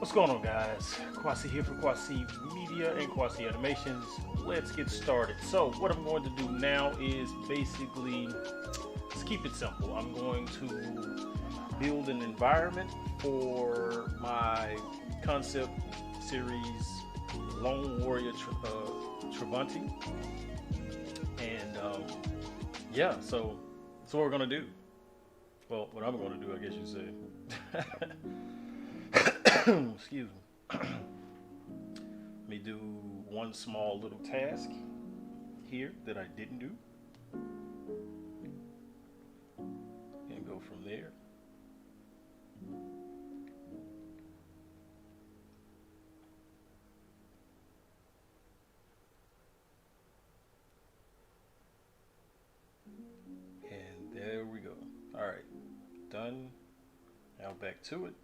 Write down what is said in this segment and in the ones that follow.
What's going on, guys? Kwasi here for Kwasi Media and Kwasi Animations. Let's get started. So what I'm going to do now is basically, let's keep it simple. I'm going to build an environment for my concept series Lone Warrior TRAVANTI. And yeah, so that's what we're going to do. Well, what I'm going to do, I guess you'd say. Excuse me. Let me do one small little task here that I didn't do. And go from there. And there we go. All right, done. Now back to it.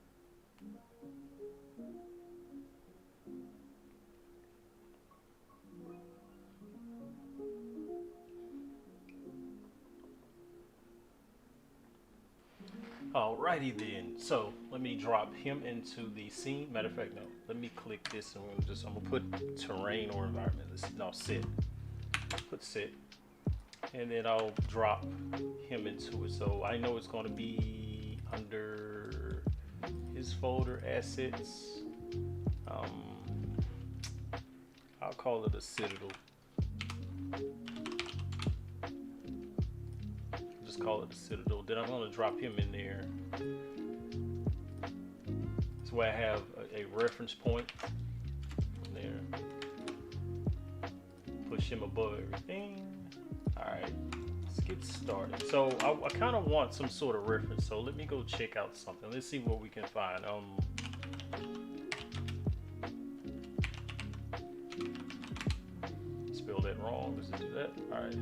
Alrighty then, so let me drop him into the scene. Matter of fact, no, let me click this and I'm gonna put terrain or environment. No, set. Put set, and then I'll drop him into it. So I know it's gonna be under his folder assets. I'll call it a citadel. Call it a citadel. Then I'm going to drop him in there. That's where I have a reference point from there. Push him above everything. Alright, let's get started. So I kind of want some sort of reference, so let me go check out something. Let's see what we can find. Spell that wrong. Let's do that. Alright.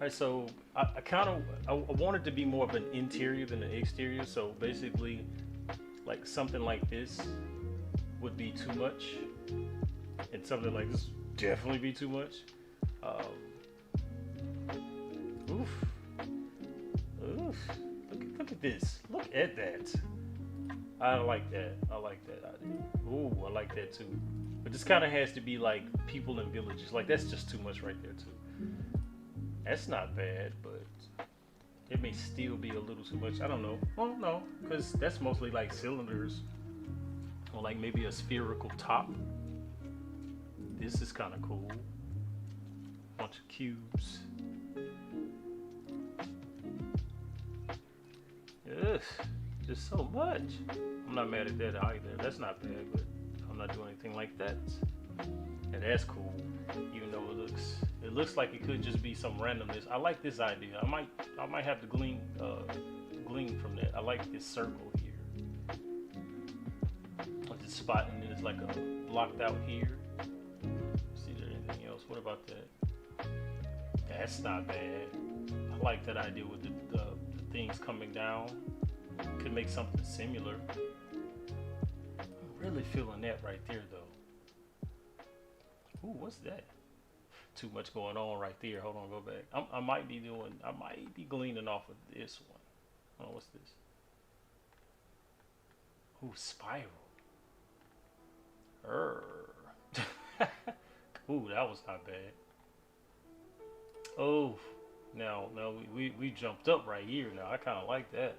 Alright, so I wanted to be more of an interior than an exterior. So basically, like something like this would be too much, and something like this would definitely be too much. Oof. Look at this. Look at that. I like that. I like that idea. Ooh, I like that too. But this kind of has to be like people in villages. Like that's just too much right there too. That's not bad, but it may still be a little too much. I don't know. Well, no, because that's mostly like cylinders or like maybe a spherical top. This is kind of cool. Bunch of cubes. Ugh, just so much. I'm not mad at that either. That's not bad, but I'm not doing anything like that. And that's cool, even though it looks like it could just be some randomness. I like this idea. I might have to glean from that. I like this circle here. Like this spot, and then it's like a blocked out here. See there anything else? What about that? That's not bad. I like that idea with the things coming down. Could make something similar. I'm really feeling that right there though. Ooh, what's that? Too much going on right there. Hold on, go back. I might be gleaning off of this one. Oh, what's this? Ooh, spiral. Ooh, that was not bad. Oh, now we jumped up right here. Now I kind of like that.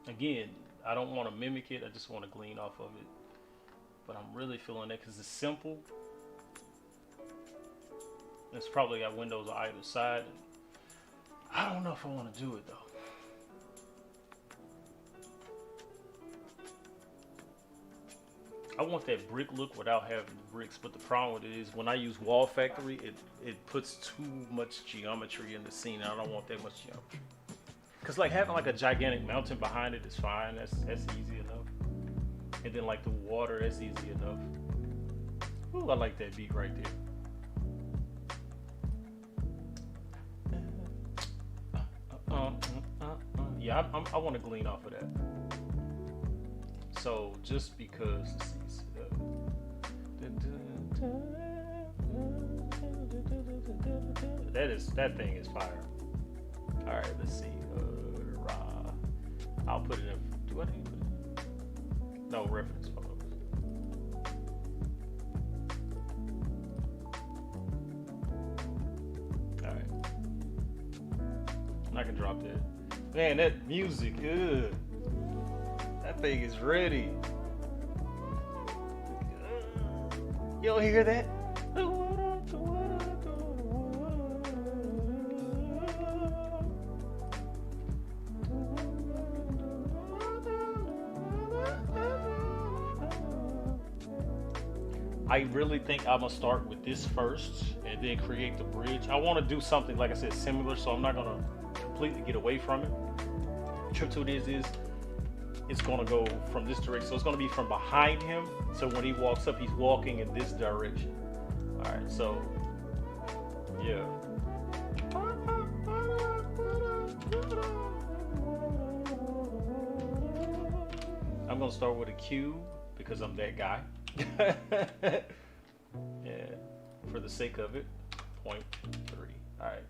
Again, I don't want to mimic it. I just want to glean off of it. But I'm really feeling that because it's simple. It's probably got windows on either side. I don't know if I want to do it though. I want that brick look without having the bricks, but the problem with it is when I use Wall Factory, it puts too much geometry in the scene, and I don't want that much geometry. Cause like having like a gigantic mountain behind it is fine. That's easy enough. And then like the water, that's easy enough. Ooh, I like that beat right there. Yeah, I want to glean off of that. So just because, that thing is fire. All right, let's see. No, reference photos. Alright. I can drop that. Man, that music, ugh. That thing is ready. You don't hear that? I really think I'm gonna start with this first and then create the bridge. I want to do something, like I said, similar, so I'm not gonna completely get away from it. The trick to it is it's gonna go from this direction, so it's gonna be from behind him. So when he walks up, he's walking in this direction. All right, so yeah. I'm gonna start with a cube because I'm that guy. Yeah, for the sake of it, 0.3. All right.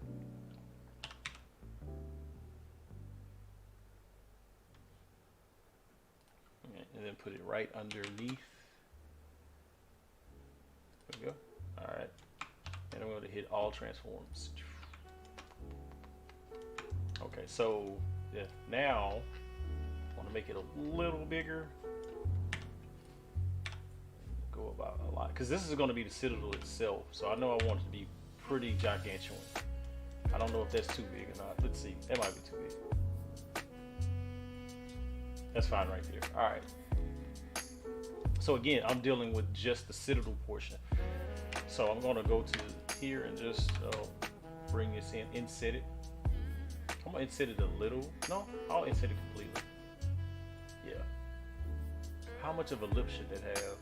And then put it right underneath. There we go. All right. And I'm going to hit all transforms. Okay, so yeah, now I want to make it a little bigger. Go about a lot, because this is going to be the citadel itself, so I know I want it to be pretty gigantuan. I don't know if that's too big or not. Let's see. That might be too big. That's fine right there. All right. So again, I'm dealing with just the citadel portion. So I'm going to go to here and just bring this in, inset it. I'm going to inset it a little. No, I'll inset it completely. Yeah. How much of a lip should that have?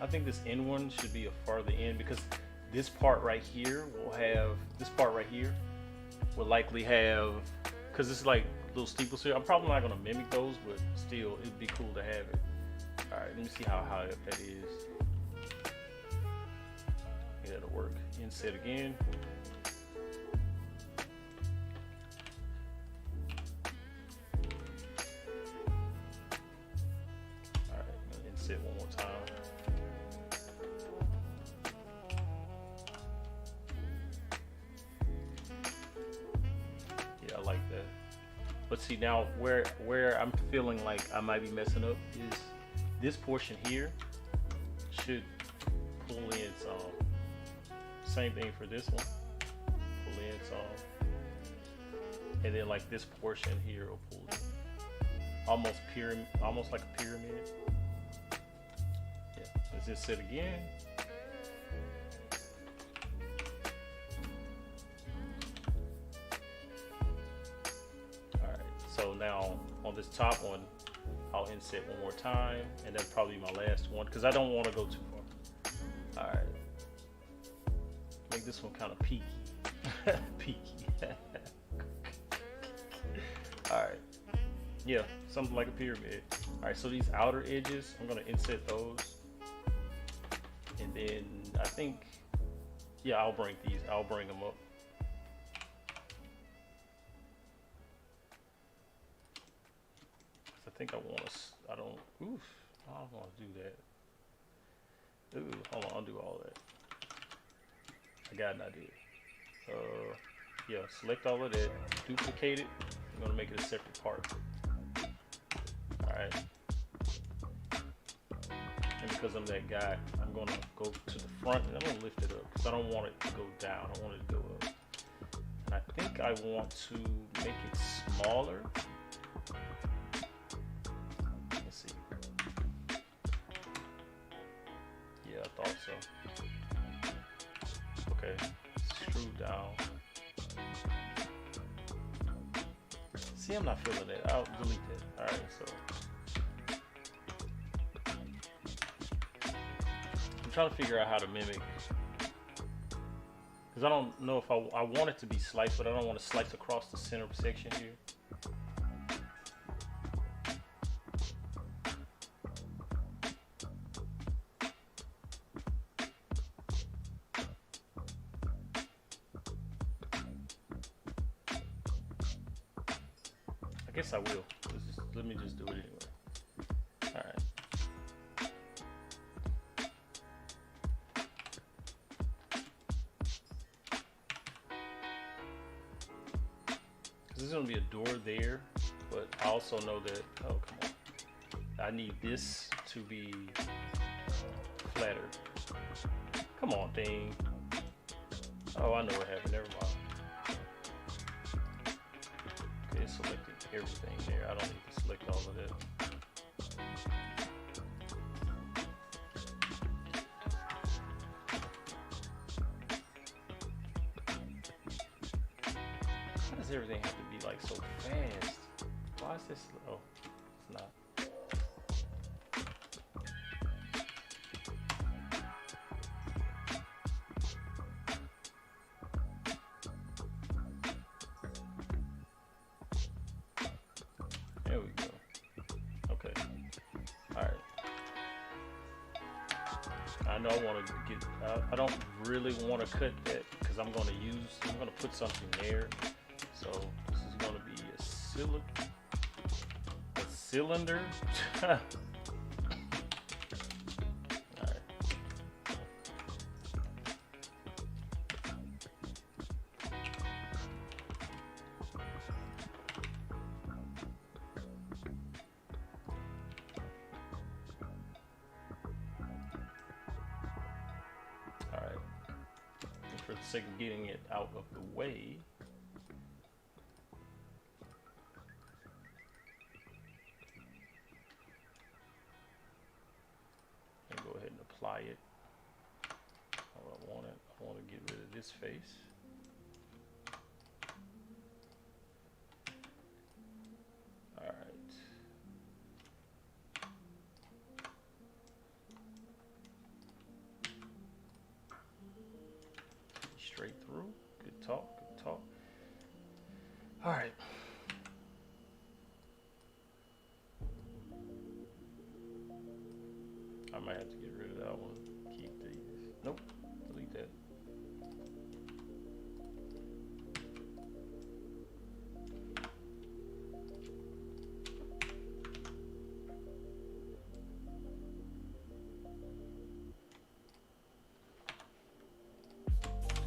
I think this end one should be a farther end, because this part right here will have, this part right here will likely have, because it's like little steeples here. I'm probably not going to mimic those, but still, it'd be cool to have it. All right, let me see how high up that is. Yeah, that'll work. Inset again. All right, I'm gonna inset one more time. Yeah, I like that. But see, now where I'm feeling like I might be messing up is this portion here should pull in some. Same thing for this one. Pull in some. And then like this portion here will pull in. Almost like a pyramid. Yeah. Let's just sit again. Alright, so now on this top one, I'll inset one more time, and that'll probably be my last one, because I don't want to go too far. All right, make this one kind of peaky. Peaky. All right, yeah, something like a pyramid. All right, so these outer edges, I'm gonna inset those, and then I think, yeah, I'll bring them up. I think I want to, I don't want to do that. Ooh, hold on, I'll do all that. I got an idea. Yeah, select all of that, duplicate it. I'm going to make it a separate part. Alright. And because I'm that guy, I'm going to go to the front and I'm going to lift it up, because I don't want it to go down, I want it to go up. And I think I want to make it smaller. I thought so. Okay, screw down. See, I'm not feeling it. I'll delete it. Alright, so I'm trying to figure out how to mimic, because I don't know if I want it to be sliced, but I don't want to slice across the center section here. I guess I will. Let me just do it anyway. because there's gonna be a door there, but I also know that, oh, come on. I need this to be flattered. Come on, thing. Oh, I know what happened, never mind. Okay, it selected everything there. I don't need to select all of that. Why does everything have to be like so fast? Why is this? Oh, it's not. There we go. Okay. All right. I know I want to get. I don't really want to cut that because I'm going to put something there. So this is going to be a cylinder. Alright. Alright. And for the sake of getting it out of the way, apply it how I want it. I want to get rid of this face. Alright. Straight through. Good talk, good talk. Alright. I might have to get rid of that one. Keep these. Nope. Delete that.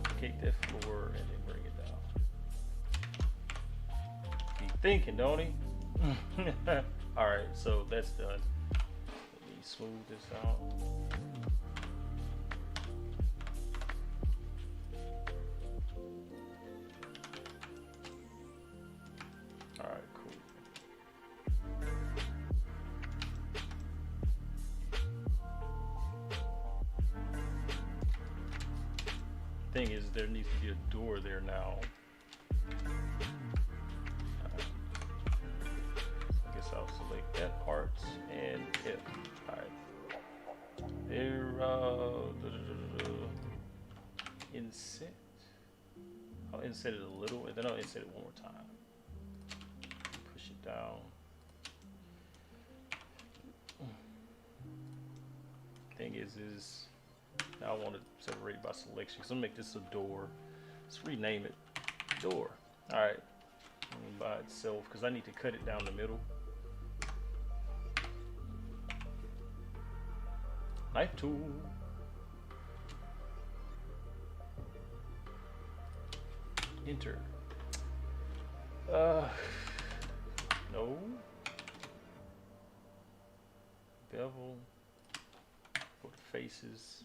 Duplicate that floor and then bring it down. Be thinking, don't he? Alright, so that's done. Smooth this out. Alright, cool. Thing is, there needs to be a door there now. I guess I'll select that part and if. Alright. There, inset. I'll inset it a little and then I'll inset it one more time. Push it down. Thing is now I want to separate by selection. So I'm gonna make this a door. Let's rename it door. Alright. By itself, because I need to cut it down the middle. Knife tool. Enter. No. Bevel. Go to faces.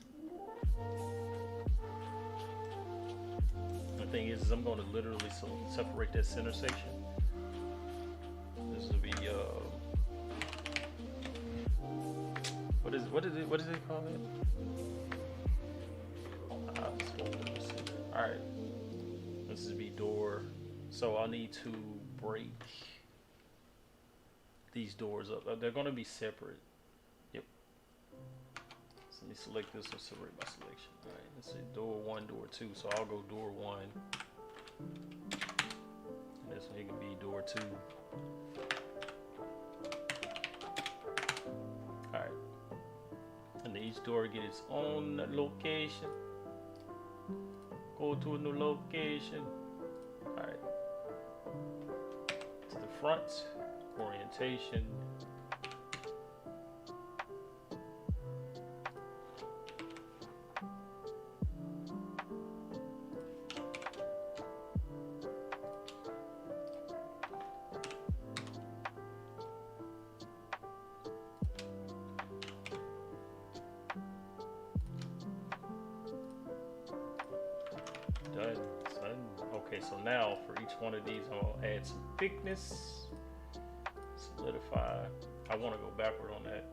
The thing is I'm going to literally separate that center section. This will be what is it called? Alright. This is be door. So I'll need to break these doors up. They're gonna be separate. Yep. So let me select this and separate by selection. Alright, let's say door 1, door 2. So I'll go door 1. And this one can be door 2. Alright. And each door get its own location. Go to a new location. Alright. To the front. Orientation. so now for each one of these, I'm gonna add some thickness, solidify. I want to go backward on that.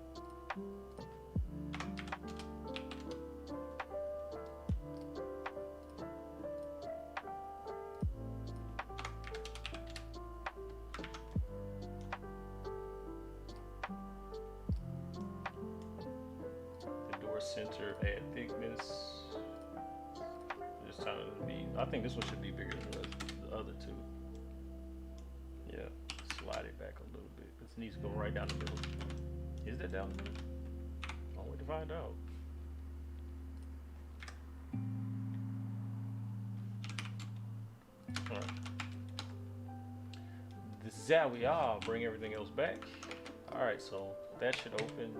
Center, add thickness. This time it'll be, I think this one should be bigger than the other two. Yeah, slide it back a little bit. This needs to go right down the middle. Is that down the middle? I'll wait to find out. Alright. There we are. Bring everything else back. Alright, so that should open.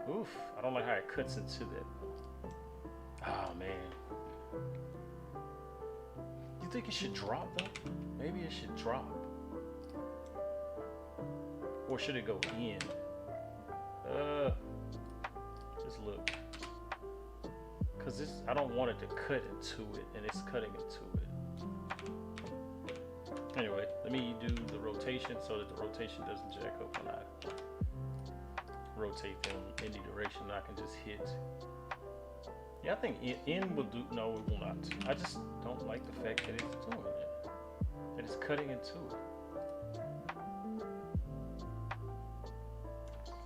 Oof, I don't like how it cuts into that. Oh man. You think it should drop though? Maybe it should drop. Or should it go in? Just look. Cause this, I don't want it to cut into it, and it's cutting into it. Anyway, let me do the rotation so that the rotation doesn't jack up when I rotate them any direction. I can just hit. Yeah, I think in will do. No, it will not. I just don't like the fact that it's doing it. That it's cutting into it.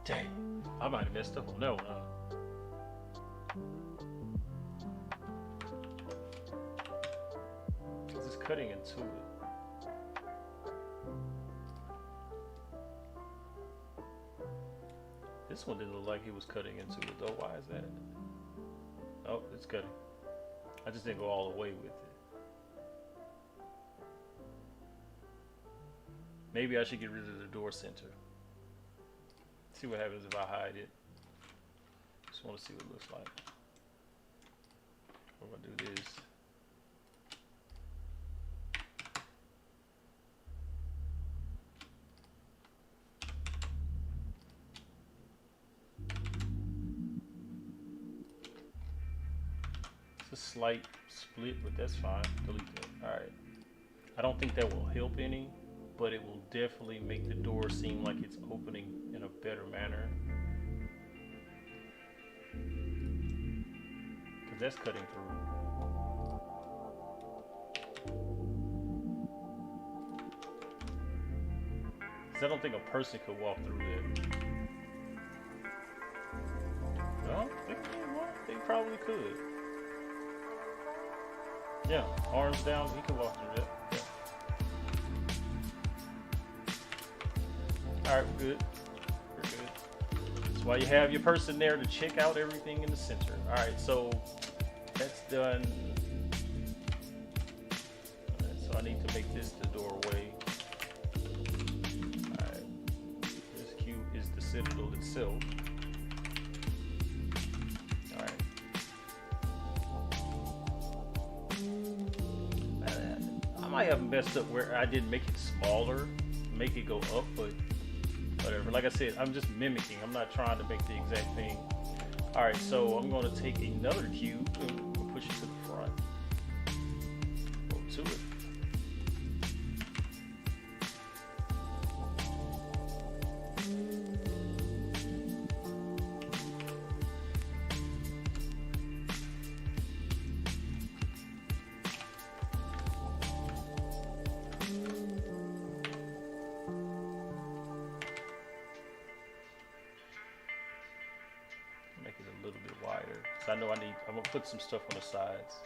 Dang, I might have messed up on that one. Cause it's cutting into it. This one didn't look like he was cutting into it though. Why is that? Oh, it's cutting. I just didn't go all the way with it. Maybe I should get rid of the door center. See what happens if I hide it. Just want to see what it looks like. We're gonna do this. A slight split, but that's fine. Delete that. Alright. I don't think that will help any, but it will definitely make the door seem like it's opening in a better manner. Because that's cutting through. Because I don't think a person could walk through that. No, they probably could. Yeah, arms down, he can walk through that. Yeah. Alright, we're good. We're good. That's why you have your person there to check out everything in the center. Alright, so that's done. Alright, so I need to make this the doorway. Alright. This cube is the citadel itself. I have messed up where I didn't make it smaller, make it go up, but whatever. Like I said, I'm just mimicking. I'm not trying to make the exact thing. All right, so I'm going to take another cube and push it to the front. Go to it. A little bit wider, so I know I'm gonna put some stuff on the sides.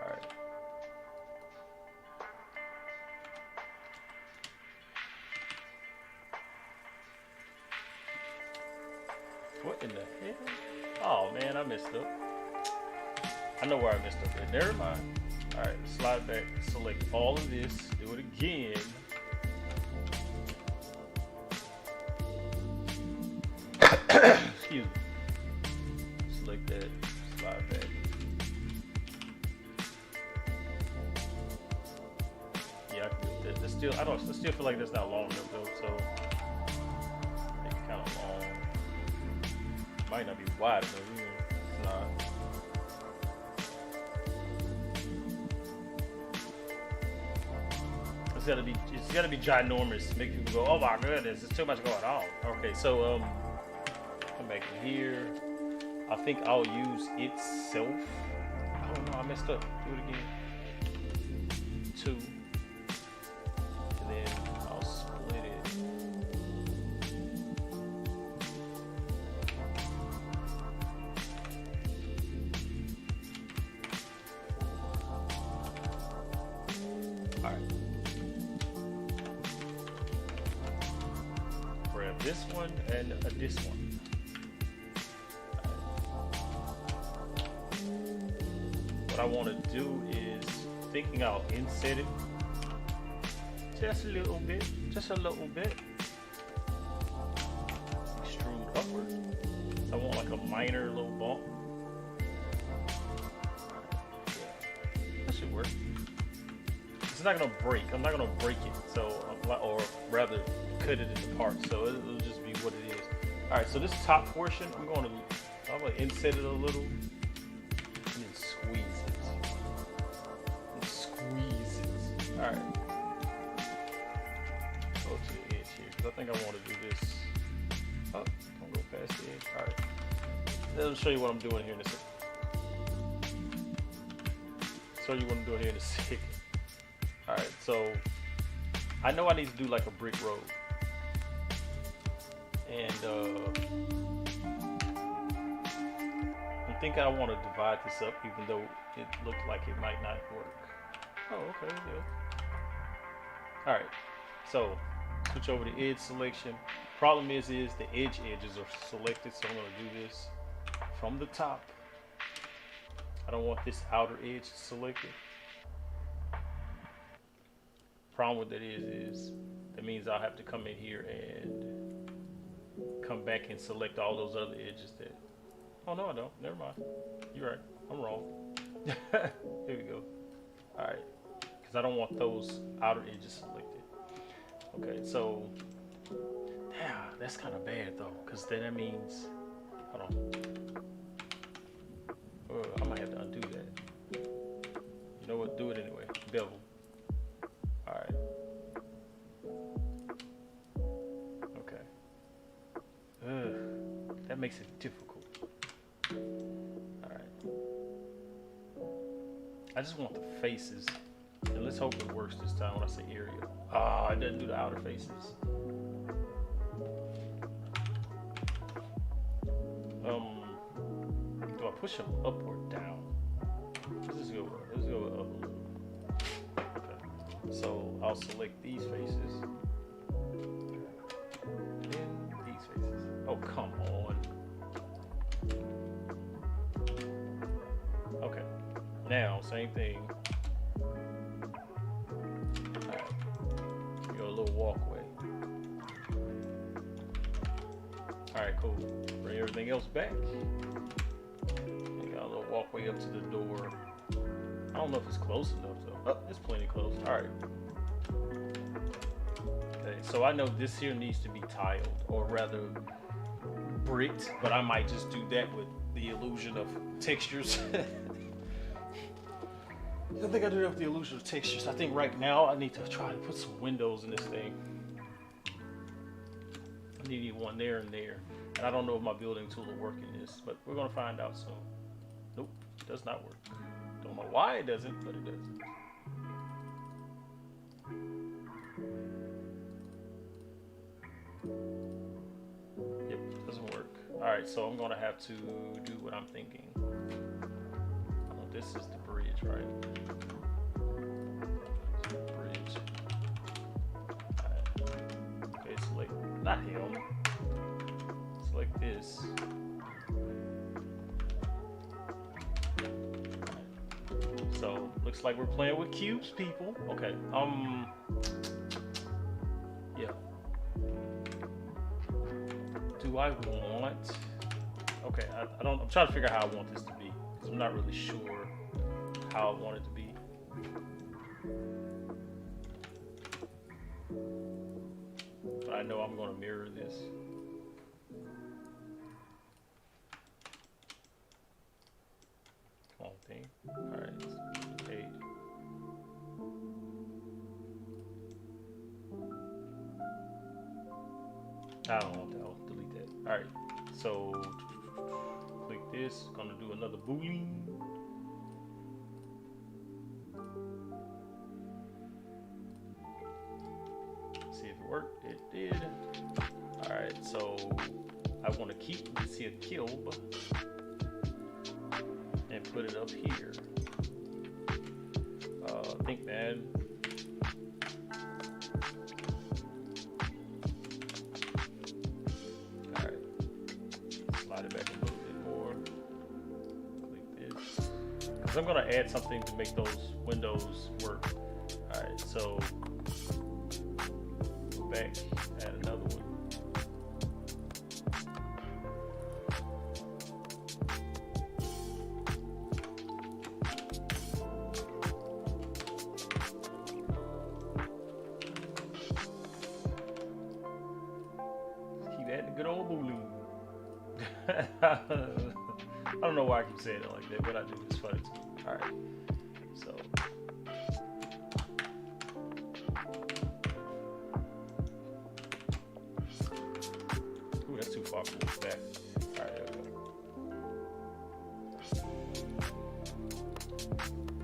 All right. What in the hell? Oh man, I messed up. I know where I messed up at. Never mind. All right, slide back, select all of this, do it again. Excuse me. Select that, slide back. Yeah, I can do that. That's still, I still feel like that's not long enough though, so make it kind of long. Might not be wide enough, you know. It's not. It's gotta be ginormous. Make people go, oh my goodness, there's too much going on. Okay, so come back in here. I think I'll use itself. Oh no, I messed up. Do it again. 2. And then I'll split it. Alright. Grab this one and this one. What I want to do is thinking I'll inset it just a little bit, extrude upward. So I want like a minor little bump. Yeah, that should work. It's not gonna break. I'm not gonna break it. So, or rather, cut it into parts. So it'll just be what it is. All right. So this top portion, I'm gonna inset it a little. Alright. Go to the edge here, because I think I want to do this. Oh, don't go past the edge. Alright. Let me show you what I'm doing here in a second. Alright, so I know I need to do like a brick road. And I'm thinking I want to divide this up, even though it looked like it might not work. Oh, okay, yeah. Alright, so switch over to edge selection. Problem is the edges are selected, so I'm going to do this from the top. I don't want this outer edge selected. Problem with that is that means I'll have to come in here and come back and select all those other edges that... Oh, no, I don't. Never mind. You're right. I'm wrong. Here we go. Alright. Because I don't want those outer edges selected. Okay, so yeah, that's kind of bad though, because then that means, hold on, I might have to undo that. You know what? Do it anyway. Bevel. All right. Okay. That makes it difficult. All right. I just want the faces. And let's hope it works this time when I say area. Ah, it doesn't do the outer faces. Do I push them up or down? Let's go up a little. Okay. So I'll select these faces. And these faces. Oh, come on. Okay. Now, same thing. Walkway. Alright, cool. Bring everything else back. Got a little walkway up to the door. I don't know if it's close enough though. Oh, it's plenty close. Alright. Okay, so I know this here needs to be tiled, or rather bricked, but I might just do that with the illusion of textures. I think I do that with the illusion of textures. I think right now I need to try to put some windows in this thing. I need one there and there. And I don't know if my building tool will work in this, but we're going to find out soon. Nope, it does not work. Don't know why it doesn't, but it doesn't. Yep, doesn't work. Alright, so I'm going to have to do what I'm thinking. Oh, this is the bridge, right? Bridge. Alright. Okay, select, not him. Select this. So, looks like we're playing with cubes, people. Okay, yeah. Do I want... Okay, I'm trying to figure out how I want this to be. Because I'm not really sure how I want it to be. But I know I'm going to mirror this. Come on, thing. Alright, 8. I don't want that. I'll delete that. All right. So click this. Gonna do another boolean. See if it worked. It did. All right. So I want to keep this here kilb and put it up here. Think man. Slide it back a little bit more. Click this. Because I'm going to add something to make those windows work. Alright, so go back, add another one. Keep adding good old boolean. I don't know why I keep saying it like that, but I do. It's funny to me. All right, so ooh, that's too far from the back. All right, there we go.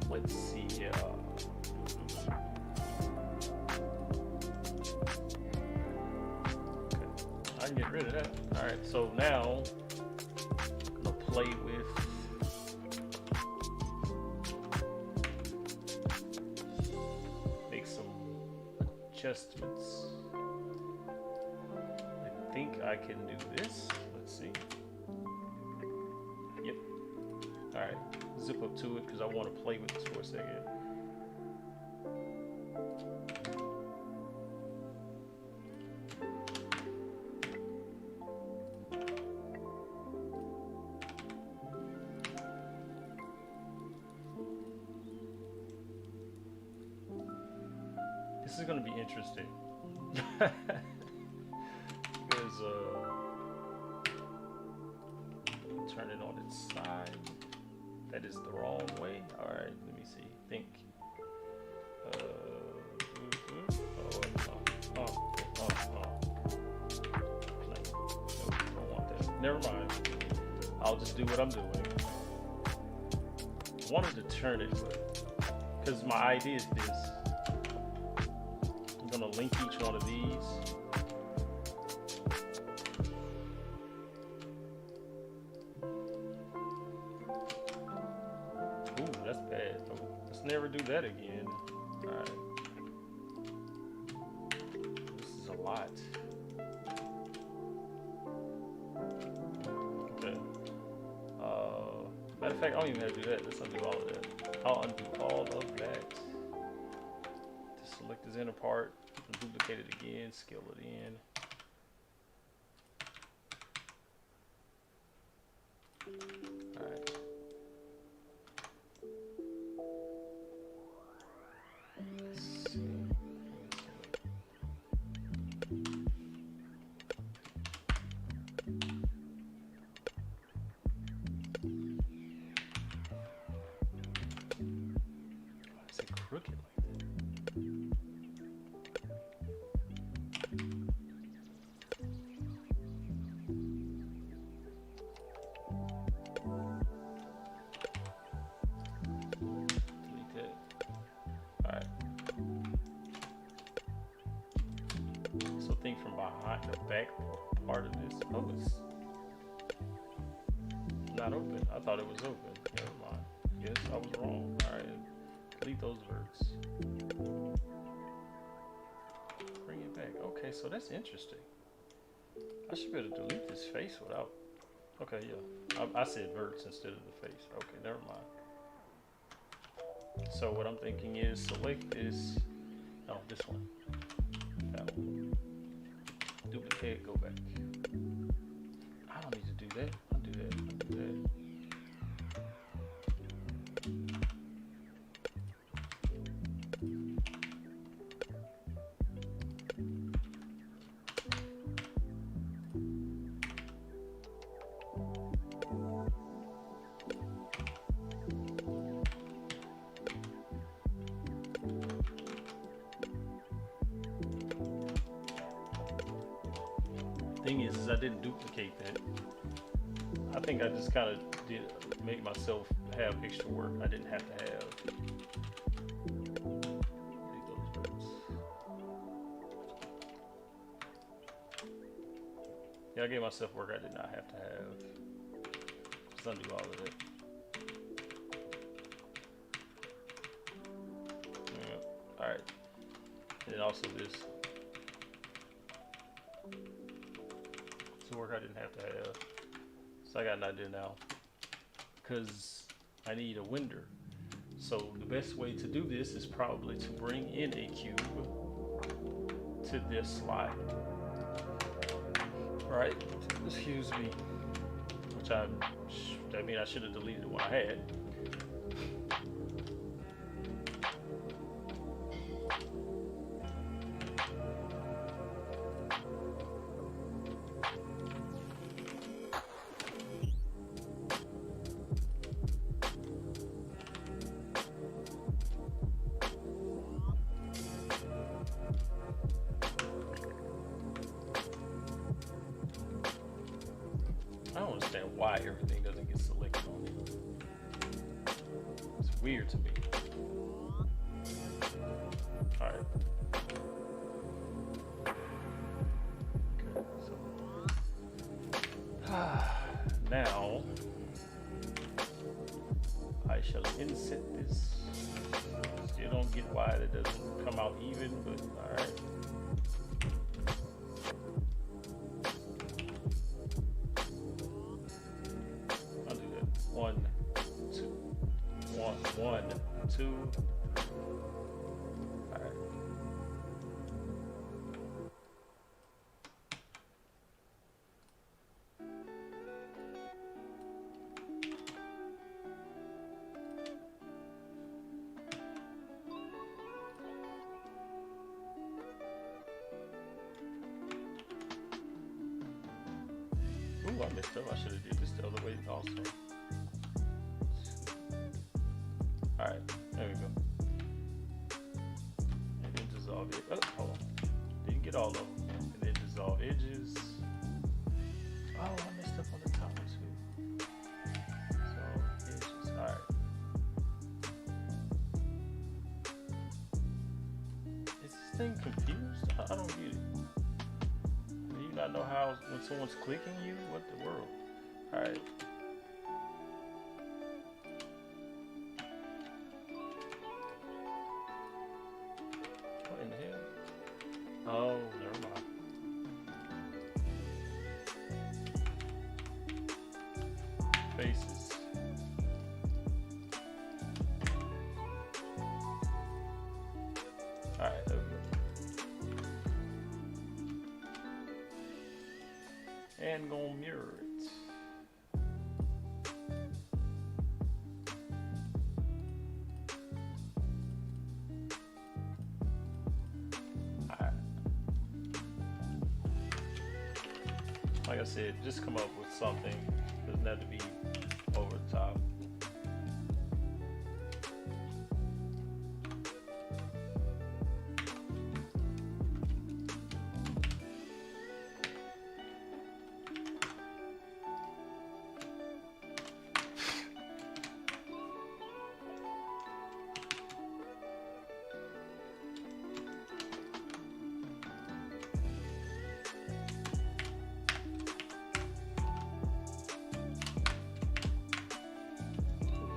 Let's see. Okay, I can get rid of that. All right, so now I'm gonna play with make some adjustments. I think I can do this. Let's see. Yep. All right, zip up to it because I want to play with this for a second. This is going to be interesting because turn it on its side. That is the wrong way. All right, let me see. Think. Don't want that. Never mind. I'll just do what I'm doing. I wanted to turn it, but because my idea is this. I'm going to link each one of these. Ooh, that's bad. Oh, let's never do that again. Alright. This is a lot. Okay. Matter of fact, I don't even have to do that. Let's undo all of that. I'll undo all of that. Just select this inner part. Duplicate it again, scale it in. All right. Let's see. Why is it crooked like that? Think from behind the back part of this. Oh, it's not open. I thought it was open. Never mind. Yes, I was wrong. All right, delete those verts. Bring it back. Okay, so that's interesting. I should be able to delete this face without. Okay, yeah. I said verts instead of the face. Okay, never mind. So what I'm thinking is select this. No, this one. That one. Duplicate, go back. I don't need to do that. Undo that. Undo that. Thing is I didn't duplicate that. I think I just kind of did make myself have extra work I didn't have to have. Yeah, I gave myself work I did not have to have. Just undo all of that. Yeah. Alright. And then also this. Some work I didn't have to have. So I got an idea now. Because I need a winder. So the best way to do this is probably to bring in a cube to this slot. Right? Excuse me. Which I mean I should have deleted the one I had. I don't understand why everything doesn't get selected on it. It's weird to me. Alright. Okay, so now I shall inset this. Still don't get why it doesn't come out even, but alright. One, two. All right. Ooh, I messed up. I should have did this the other way also. Alright, there we go. And then dissolve it. Oh, hold on. Didn't get all of them. And then dissolve edges. Oh, I messed up on the top too. So, edges. Alright. Is this thing confused? I don't get it. Do you not know how when someone's clicking you? What the world? Alright. Oh, never mind. Faces. Alright, there we go. And gonna mirror it. Like I said, just come up with something. Doesn't have to be over the top.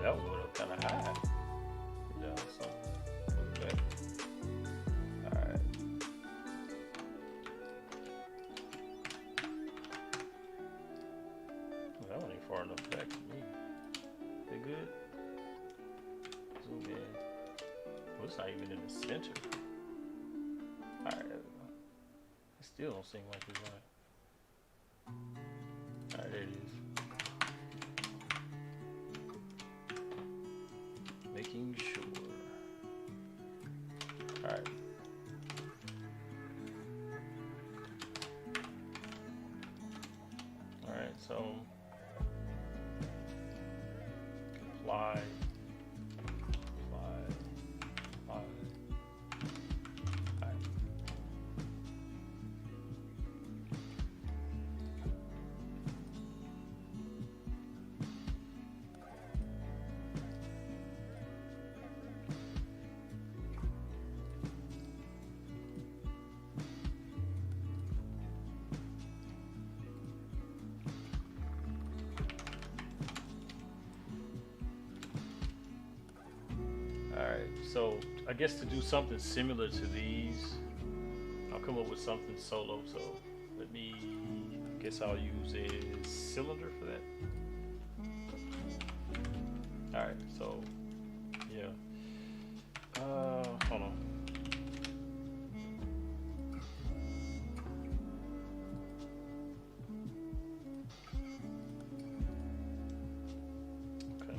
That one went up kind of high. Yeah, so look at that. Alright. Well, that one ain't far enough back for me. They good? Zoom in. Well, it's not even in the center. Alright, there we go. It still don't seem like it's right. Alright, there it is. Making sure. Alright. Alright, so apply. Alright. So I guess to do something similar to these, I'll come up with something solo. So let me, I guess I'll use a cylinder for that. All right, so yeah. Hold on. Okay.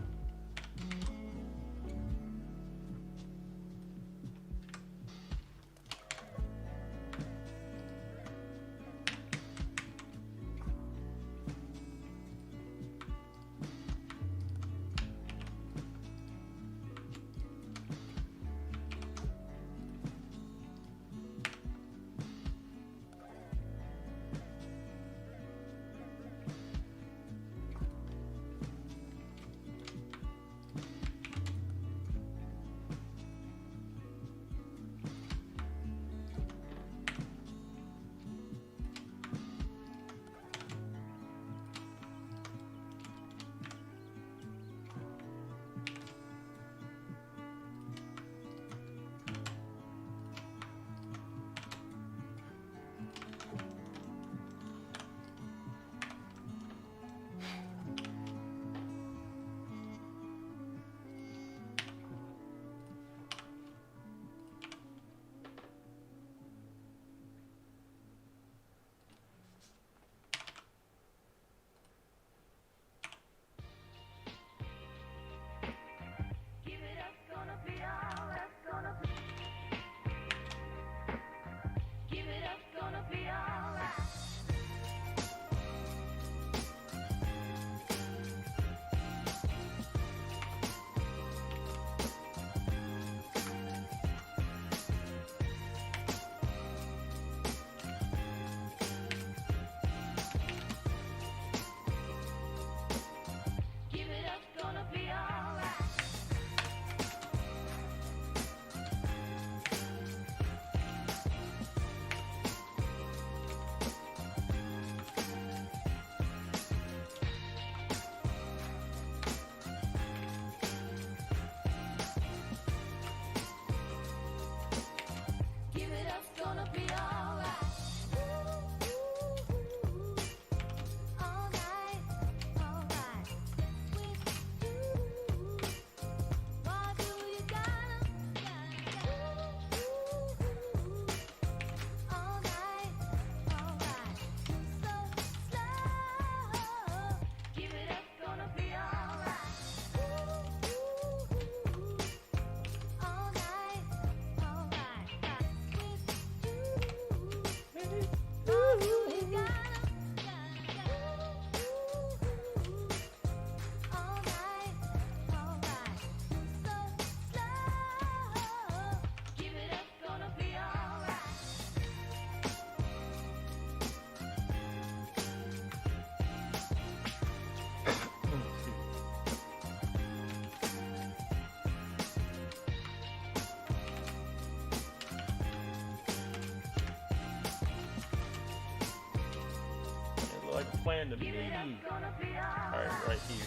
Like a plan to me. Alright, right here.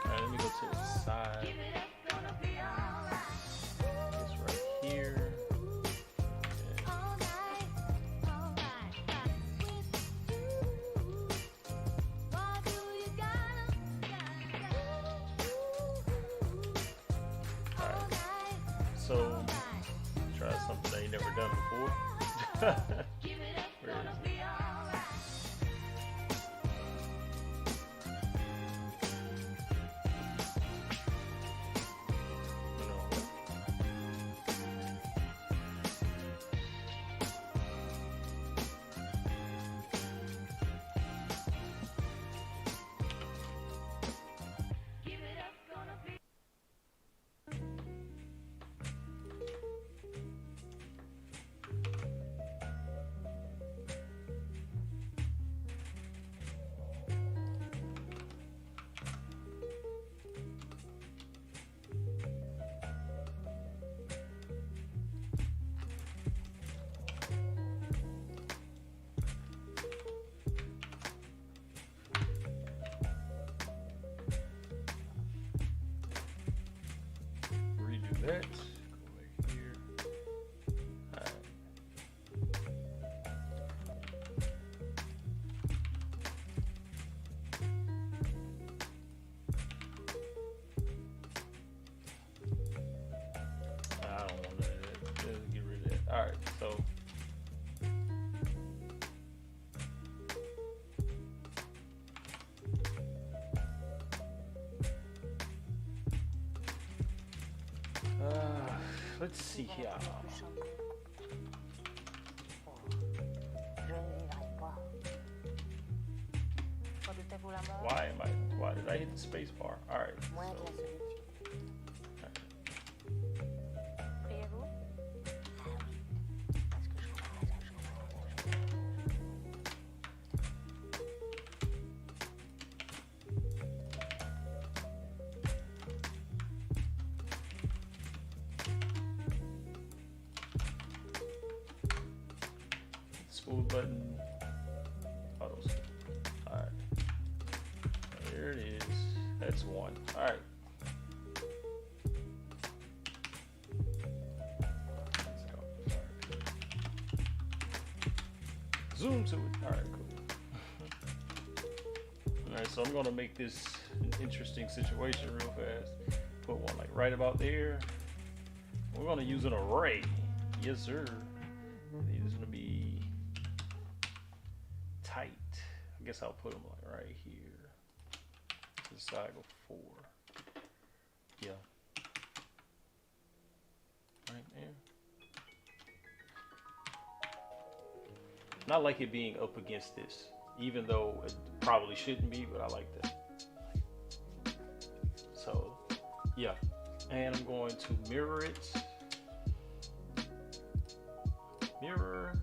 Let me go to the side. It's right here. Alright. So, try something I ain't never done before. Where is it? that. Go back here. Alright. I don't want that. Let's get rid of that. Alright, so let's see here. Why did I hit the space bar? Alright. Smooth button. Auto. Alright. There it is. That's one. Alright. Let's go. Alright. Zoom to it. Alright, cool. Alright, so I'm gonna make this an interesting situation real fast. Put one like right about there. We're gonna use an array. Yes, sir. These are gonna be tight. I guess I'll put them like right here. This side go 4. Yeah. Right there. Not like it being up against this, even though it probably shouldn't be, but I like that. So, yeah. And I'm going to mirror it. Mirror.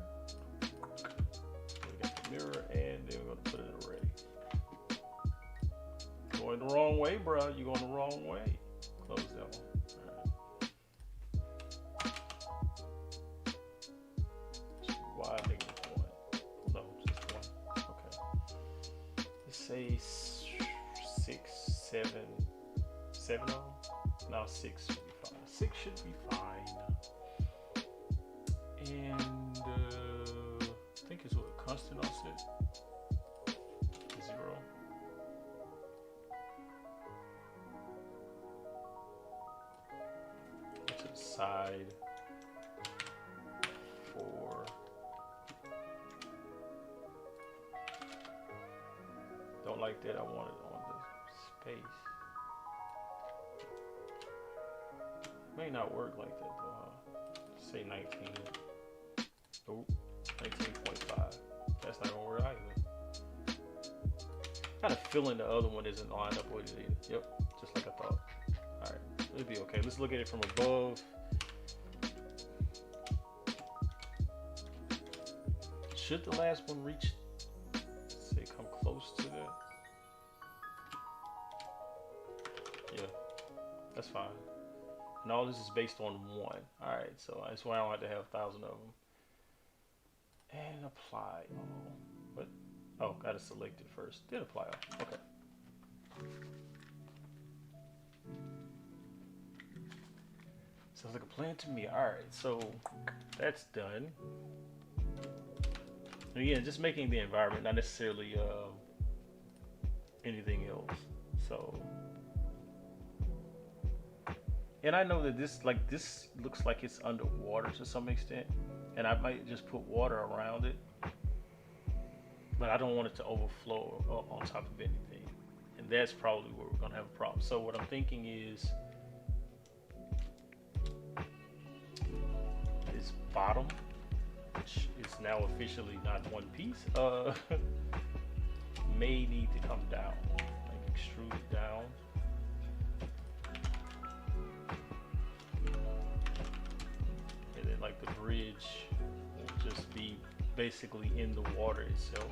Mirror, and then we're going to put an array. Going the wrong way, bro. You're going the wrong way. Close that one. All right. Why I think it's 1. No, just 1. Okay. Let's say 6, 7. 7 of them? No, 6 should be fine. 6 should be fine. And I think it's what, constant offset? 0. To the side. 4. Don't like that. I want it on the space. May not work like that though. Say 19. Oh, 19.5. That's not gonna work either. Kind of feeling the other one isn't lined up with it either. Yep, just like I thought. Alright, it'll be okay. Let's look at it from above. Should the last one reach, say, come close to that? Yeah, that's fine. And all this is based on 1. Alright, so that's why I don't have to have 1,000 of them. And apply all. What? Oh, gotta select it first. Did apply all. Okay. Sounds like a plan to me. Alright, so that's done. Again, just making the environment, not necessarily anything else. So, and I know that this looks like it's underwater to some extent, and I might just put water around it, but I don't want it to overflow on top of anything, and that's probably where we're gonna have a problem. So what I'm thinking is this bottom, which is now officially not one piece, may need to come down, like extrude it down. And then like the bridge will just be basically in the water itself.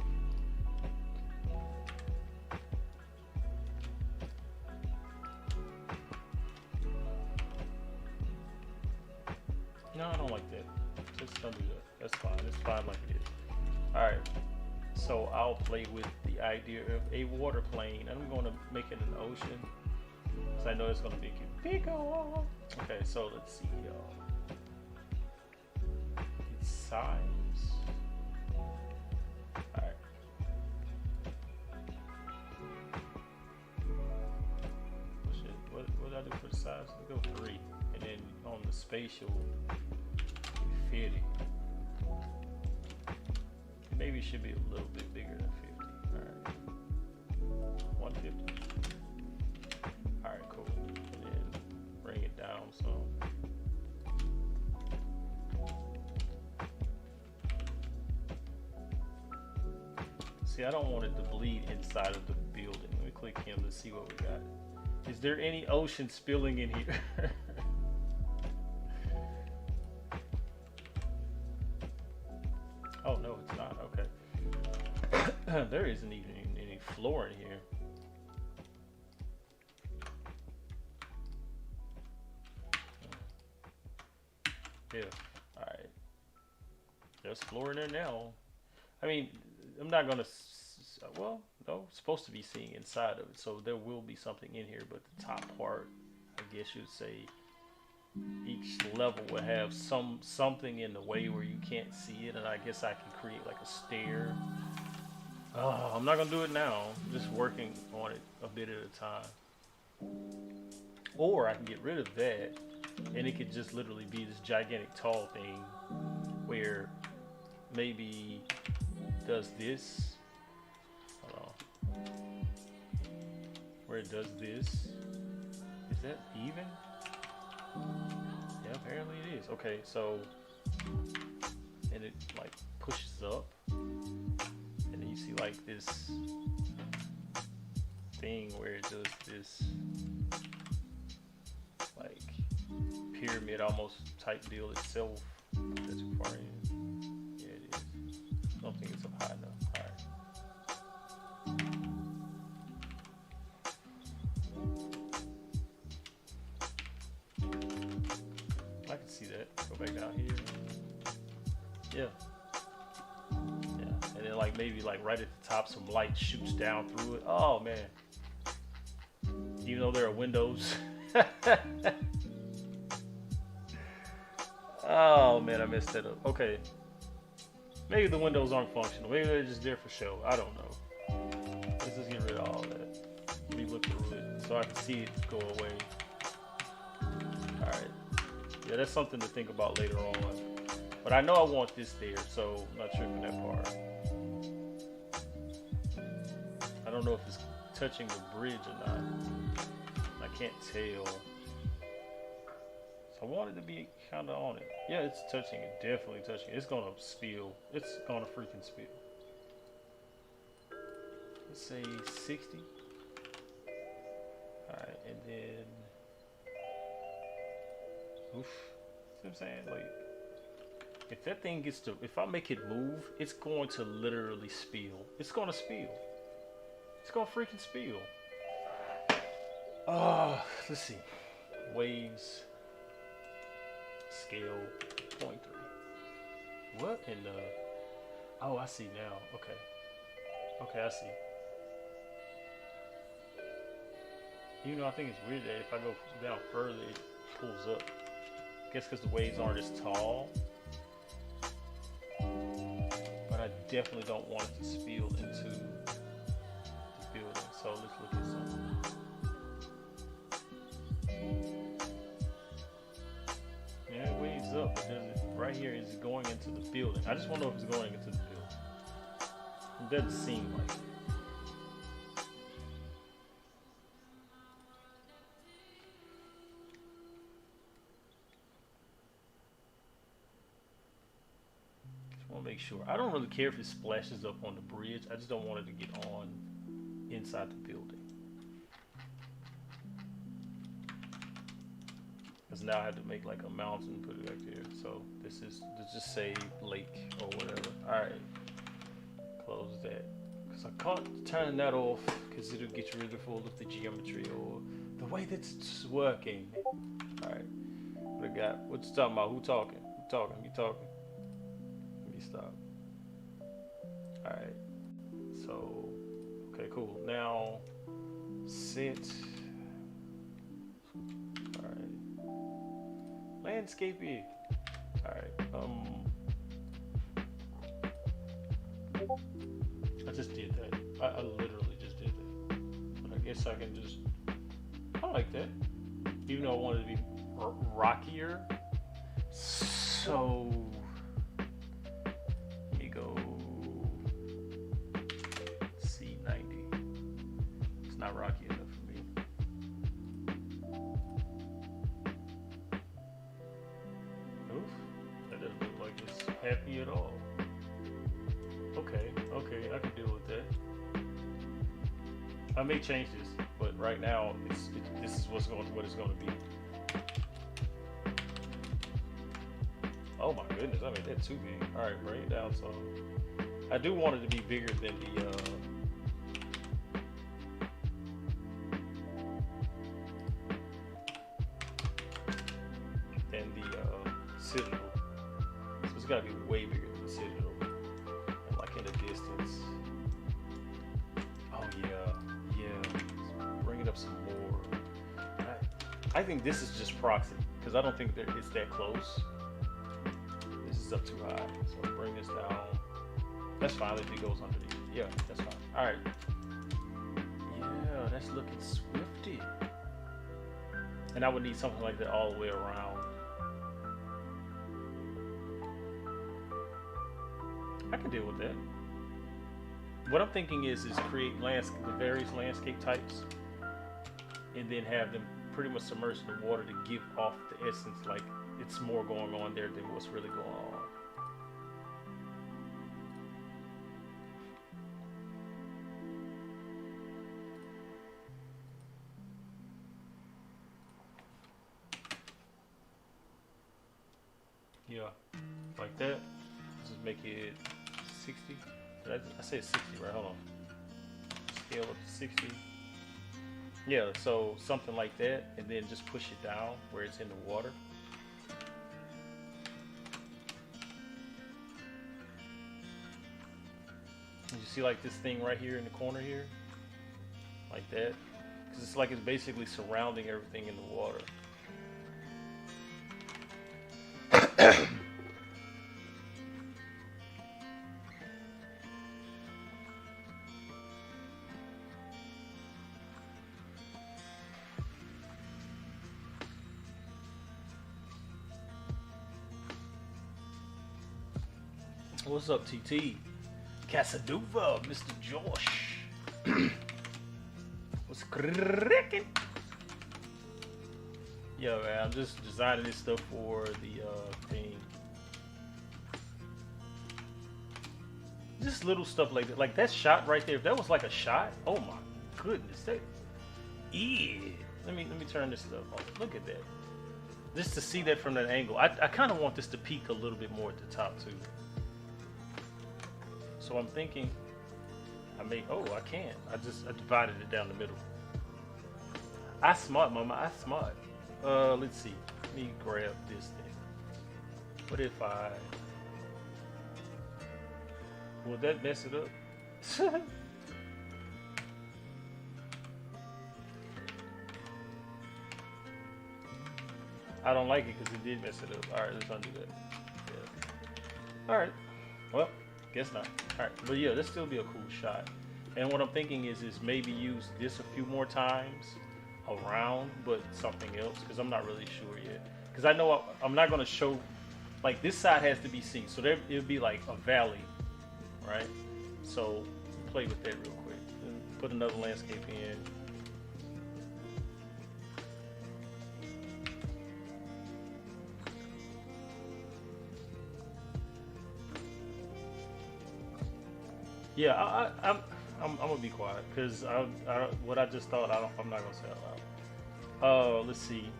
No, I don't like that. Just don't do that. That's fine. It's fine like it is. Alright. So I'll play with the idea of a water plane, and I'm going to make it an ocean. Because I know it's going to make it bigger. Okay, so let's see, y'all. Its size. Alright. What did I do for the size? Go 3. And then on the spatial, we fit it. Maybe it should be a little bit bigger than 50. Alright. 150. Alright, cool. And then bring it down some. See, I don't want it to bleed inside of the building. Let me click him to see what we got. Is there any ocean spilling in here? Oh, no, it's not. Okay. There isn't even any floor in here. Yeah. Alright. There's floor in there now. I mean, I'm not going to... Well, no, it's supposed to be seeing inside of it. So there will be something in here. But the top part, I guess you'd say... Each level will have something in the way where you can't see it, and I guess I can create like a stair. Oh, I'm not gonna do it now. I'm just working on it a bit at a time. Or I can get rid of that, and it could just literally be this gigantic tall thing where maybe does this. Hold on. Where it does this. Is that even? Yeah, apparently it is. Okay, so and it like pushes up, and then you see like this thing where it does this like pyramid almost type deal itself. That's too far in. Yeah, it is. I don't think it's up high enough. All right. I can see that. Go back down here. Yeah. Yeah. And then like maybe like right at the top some light shoots down through it. Oh man. Even though there are windows. Oh man, I messed that up. Okay. Maybe the windows aren't functional. Maybe they're just there for show. I don't know. Let's just get rid of all that. Let me look through it so I can see it go away. Alright. Yeah, that's something to think about later on. But I know I want this there, so I'm not tripping that part. I don't know if it's touching the bridge or not. I can't tell. So I want it to be kind of on it. Yeah, it's touching it. Definitely touching it. It's going to spill. It's going to freaking spill. Let's say 60. Alright, and then... Oof. See what I'm saying? Like, if that thing gets to, if I make it move, it's going to literally spill. It's going to spill. It's going to freaking spill. Let's see. Waves. Scale 0.3. What in the... Oh, I see now. Okay. Okay, I see. Even though I think it's weird that if I go down further, it pulls up. I guess because the waves aren't as tall. But I definitely don't want it to spill into the building. So let's look at something. Yeah, it waves up, but then right here is going into the building. I just want to know if it's going into the building. It doesn't seem like it. Make sure. I don't really care if it splashes up on the bridge. I just don't want it to get on inside the building. Because now I have to make like a mountain and put it back there. So this is, let's just say lake or whatever. Alright. Close that. Because I can't turn that off because it'll get rid of all of the geometry or the way that it's working. Alright. What I got? What you talking about? Who talking? Who talking? You talking? Stop. Alright. So, okay, cool. Now, set landscape is. All right. I just did that. I literally just did that. But I guess I can just. I like that. Even though I wanted to be rockier. So. Let me go. C90. It's not rocky enough for me. Oof. That doesn't look like it's happy at all. Okay, I can deal with that. I may change this, but right now this is what it's going to be. Oh my goodness, I made that too big. All right, bring it down some. I do want it to be bigger than the Citadel. So it's got to be way bigger than the Citadel. And like in the distance. Oh yeah. Let's bring it up some more. I think this is just proxy because I don't think that it's that close. This is up too high, so I'll bring this down. That's fine if it goes underneath. Yeah, that's fine. All right. Yeah, that's looking swifty. And I would need something like that all the way around. I can deal with that. What I'm thinking is create the various landscape types, and then have them pretty much submerged in the water to give off the essence like it's more going on there than what's really going on. Yeah, like that. Just make it 60. I said 60, right? Hold on. Scale up to 60. Yeah, so something like that, and then just push it down where it's in the water. And you see like this thing right here in the corner here? Like that. Because it's like it's basically surrounding everything in the water. What's up, TT? Casaduva, Mr. Josh. What's cracking? Yeah, man, I'm just designing this stuff for the thing. Just little stuff like that. Like that shot right there. If that was like a shot, oh my goodness. That, yeah. Let me turn this stuff off. Look at that. Just to see that from that angle. I kind of want this to peak a little bit more at the top too. So I'm thinking, I can't. I divided it down the middle. I smart, mama. I smart. Let's see. Let me grab this thing. What if will that mess it up? I don't like it because it did mess it up. Alright, let's undo that. Yeah. Alright. Well, guess not. Alright, but yeah, this still be a cool shot. And what I'm thinking is maybe use this a few more times around, but something else, because I'm not really sure yet. Because I know I'm not going to show, like this side has to be seen. So there it'll be like a valley, right? So play with that real quick. And put another landscape in. Yeah, I'm gonna be quiet because what I just thought I'm not gonna say out loud. Let's see.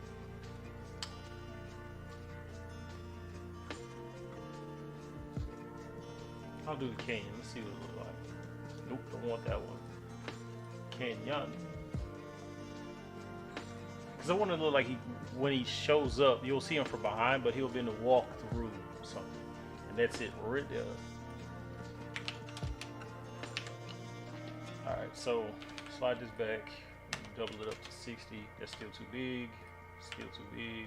I'll do the canyon. Let's see what it looks like. Nope, don't want that one. Canyon. Because I want it to look like when he shows up, you'll see him from behind, but he'll be in the walk through something, and that's it right there. Alright, so slide this back, double it up to 60. That's still too big. Still too big.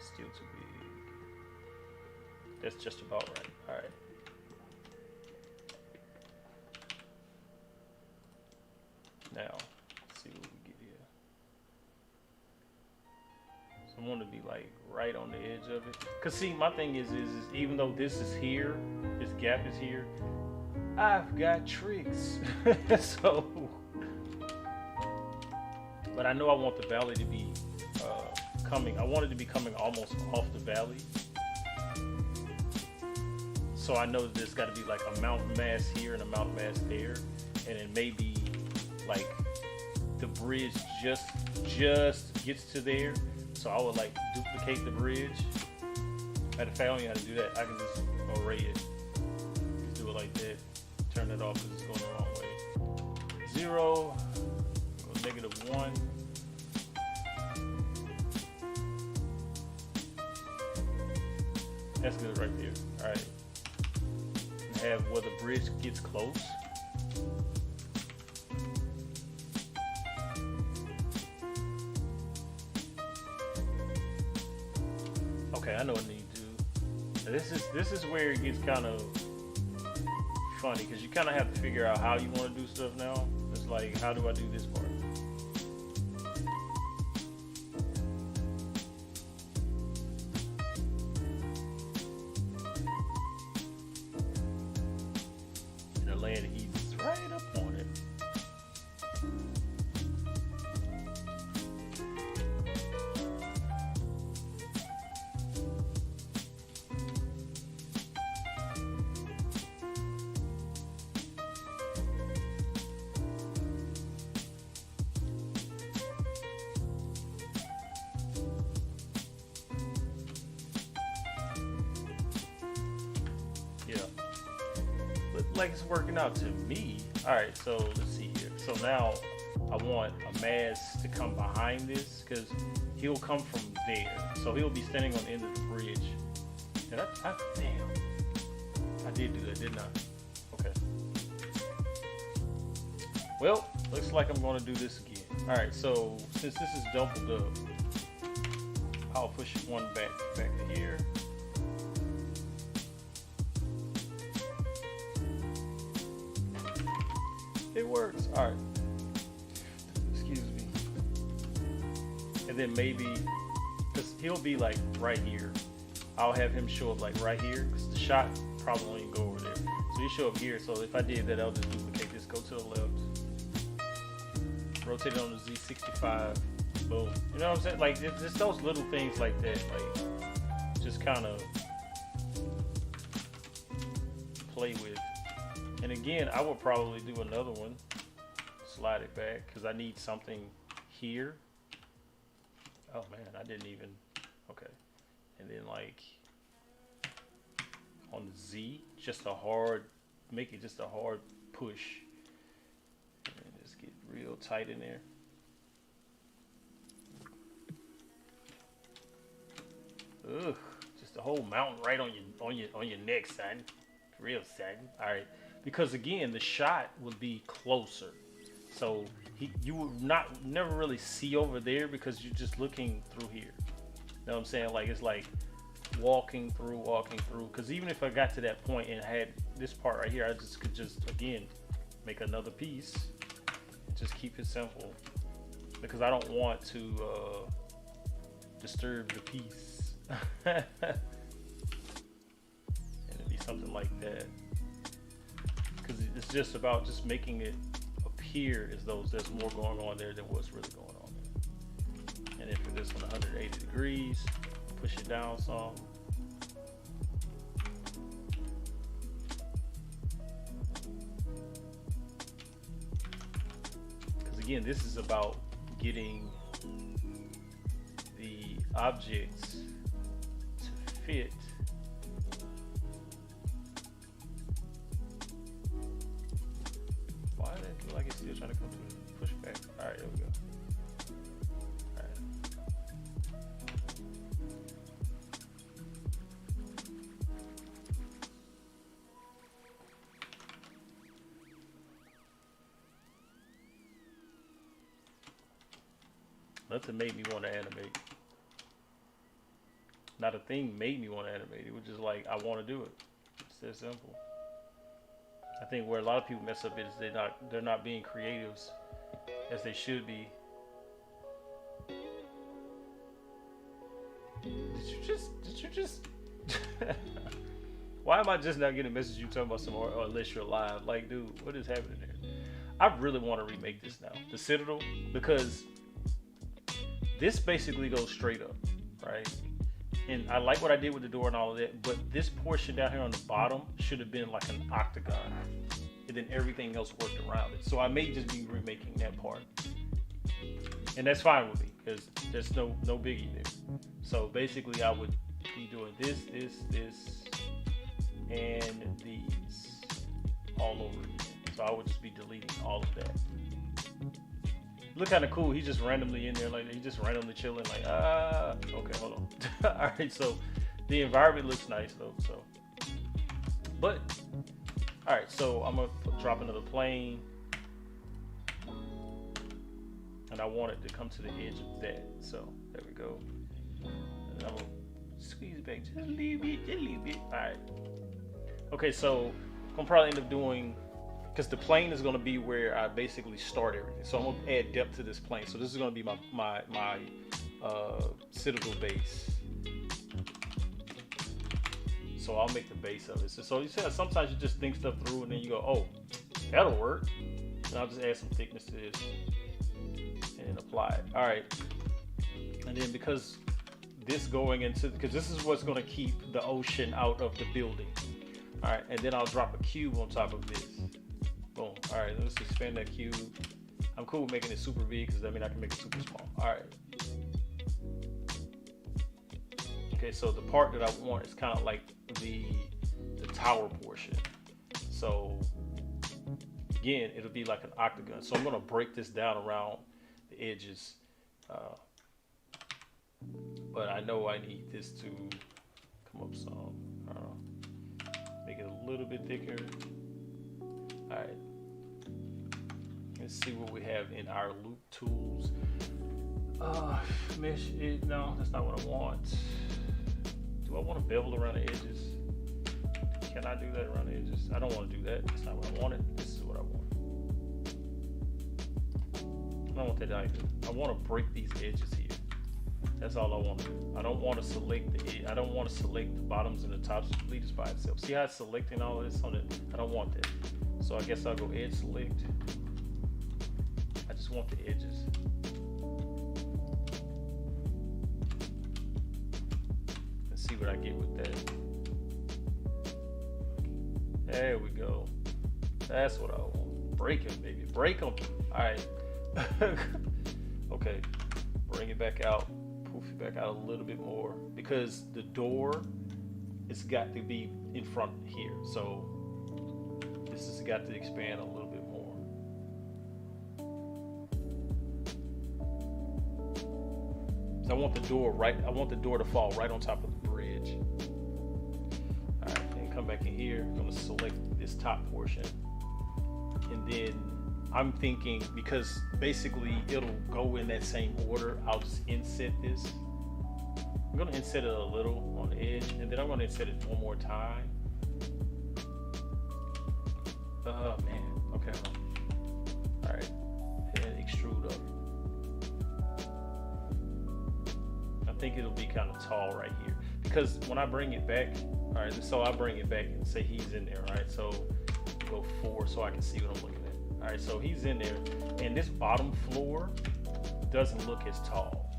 Still too big. That's just about right. All right. Now, let's see what we get here. So I want to be like right on the edge of it. Cause see, my thing is even though this is here, this gap is here, I've got tricks. So, but I know I want the valley to be coming. I want it to be coming almost off the valley. So I know that there's got to be like a mountain mass here and a mountain mass there, and it may be like the bridge just gets to there. So I would like duplicate the bridge. Matter of fact, I don't even have to do that. I can just array it. Just do it like that. Turn it off because it's going the wrong way. 0, -1. That's good right there. All right. Have where the bridge gets close. Okay, I know what I need to do. Now this is where it gets kind of funny because you kind of have to figure out how you want to do stuff now. It's like, how do I do this part? And he's right up on it. Like it's working out to me. All right, so let's see here. So now I want a mass to come behind this because he'll come from there. So he'll be standing on the end of the bridge. And damn, I did do that, didn't I? Okay. Well, looks like I'm going to do this again. All right, so since this is doubled up, I'll push one back to here. It works. All right. Excuse me. And then maybe, because he'll be like right here, I'll have him show up like right here, because the shot probably won't even go over there. So he'll show up here. So if I did that, I'll just duplicate this, go to the left, rotate it on the Z65, boom. You know what I'm saying? Like, it's just those little things like that, like, just kind of play with. And again, I would probably do another one, slide it back, because I need something here. Oh man, I didn't even, okay. And then like, on the Z, just a hard, make it just a hard push. And just get real tight in there. Ugh, just the whole mountain right on your neck, son. Real son. All right. Because again, the shot would be closer, so you would never really see over there because you're just looking through here. You know what I'm saying? Like, it's like walking through. Because even if I got to that point and had this part right here, I just could again make another piece. Just keep it simple because I don't want to disturb the piece. And it'd be something like that. Because it's just about just making it appear as though there's more going on there than what's really going on there. And then for this one, 180 degrees, push it down some. Because again, this is about getting the objects to fit. Like it's still trying to come to push back. All right, there we go. All right. Nothing made me want to animate. Not a thing made me want to animate. It was just like I want to do it. It's that simple. I think where a lot of people mess up is they're not being creatives as they should be. Did you just why am I just not getting a message you talking about some or unless you're live? Like, dude, what is happening there? I really want to remake this now, the Citadel, because this basically goes straight up, right? And I like what I did with the door and all of that, but this portion down here on the bottom should have been like an octagon, and then everything else worked around it. So I may just be remaking that part, and that's fine with me because there's no biggie there. So basically, I would be doing this, and these all over again. So I would just be deleting all of that. Look kind of cool. He's just randomly in there, like he's just randomly chilling, like okay, hold on. All right, so the environment looks nice though. So, but all right, so I'm gonna drop another plane, and I want it to come to the edge of that. So there we go. And I'm gonna squeeze it back just a little bit. All right. Okay, so I'm gonna probably end up doing. Because the plane is going to be where I basically start everything. So I'm going to add depth to this plane. So this is going to be my Citadel base. So I'll make the base of it. So you said sometimes you just think stuff through and then you go, oh, that'll work. And I'll just add some thickness to this and apply it. All right. And then because this going into, because this is what's going to keep the ocean out of the building. All right. And then I'll drop a cube on top of this. Boom. All right, let's expand that cube. I'm cool with making it super big because that means I can make it super small. All right. Okay, so the part that I want is kind of like the tower portion. So again, it'll be like an octagon. So I'm gonna break this down around the edges. But I know I need this to come up some. Make it a little bit thicker. All right, let's see what we have in our loop tools. Mesh it, no, that's not what I want. Do I want to bevel around the edges? Can I do that around the edges? I don't want to do that. That's not what I wanted. This is what I want. I don't want that either. I want to break these edges here. That's all I want to do. I don't want to select the I don't want to select the bottoms and the tops just by itself. See how it's selecting all of this on it? I don't want that. So I guess I'll go edge select. I just want the edges. Let's see what I get with that. There we go. That's what I want. Break them, baby. Break them. All right. Okay. Bring it back out. Poof it back out a little bit more. Because the door, it's got to be in front here. So this has got to expand a little bit more. So I want the door to fall right on top of the bridge. All right, then come back in here. I'm gonna select this top portion. And then I'm thinking, because basically it'll go in that same order, I'll just inset this. I'm gonna inset it a little on the edge, and then I'm gonna inset it one more time. Oh man, okay. All right, and extrude up. I think it'll be kind of tall right here because when I bring it back, all right. So I bring it back and say he's in there, right? So go 4 so I can see what I'm looking at. All right, so he's in there, and this bottom floor doesn't look as tall.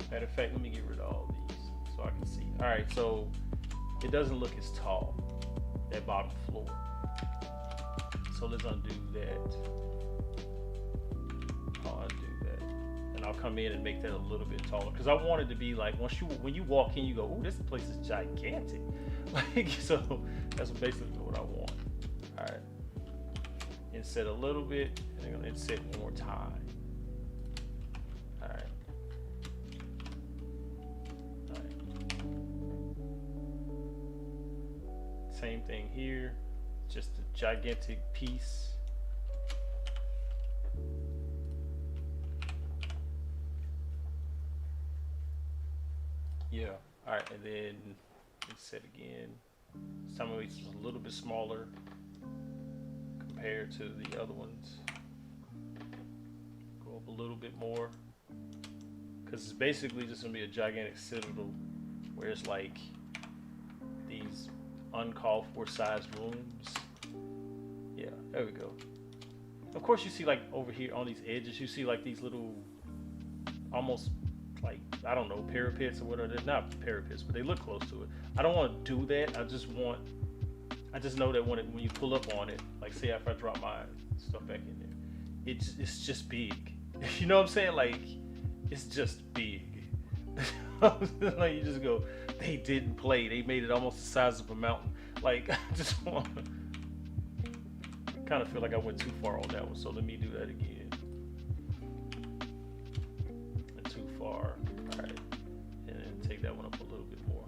Matter of fact, let me get rid of all these so I can see. All right, so it doesn't look as tall, that bottom floor. So let's undo that. I'll undo that. And I'll come in and make that a little bit taller. Because I want it to be like, when you walk in, you go, oh, this place is gigantic. Like, so that's basically what I want. All right. Inset a little bit, and I'm gonna inset one more time. All right. All right. Same thing here. Just a gigantic piece. Yeah. All right, and then inset again. Some of these is a little bit smaller compared to the other ones. Go up a little bit more, because it's basically just gonna be a gigantic citadel where it's like these uncalled for sized rooms. Yeah, there we go. Of course, you see like over here on these edges, you see like these little, almost like, I don't know, parapets or whatever. They're not parapets, but they look close to it. I don't want to do that. I just know that when you pull up on it, like say if I drop my stuff back in there, it's just big. You know what I'm saying? Like, it's just big. Like, you just go, they didn't play. They made it almost the size of a mountain. Like, I just want to kind of feel like I went too far on that one. So let me do that again. Too far. All right. And then take that one up a little bit more.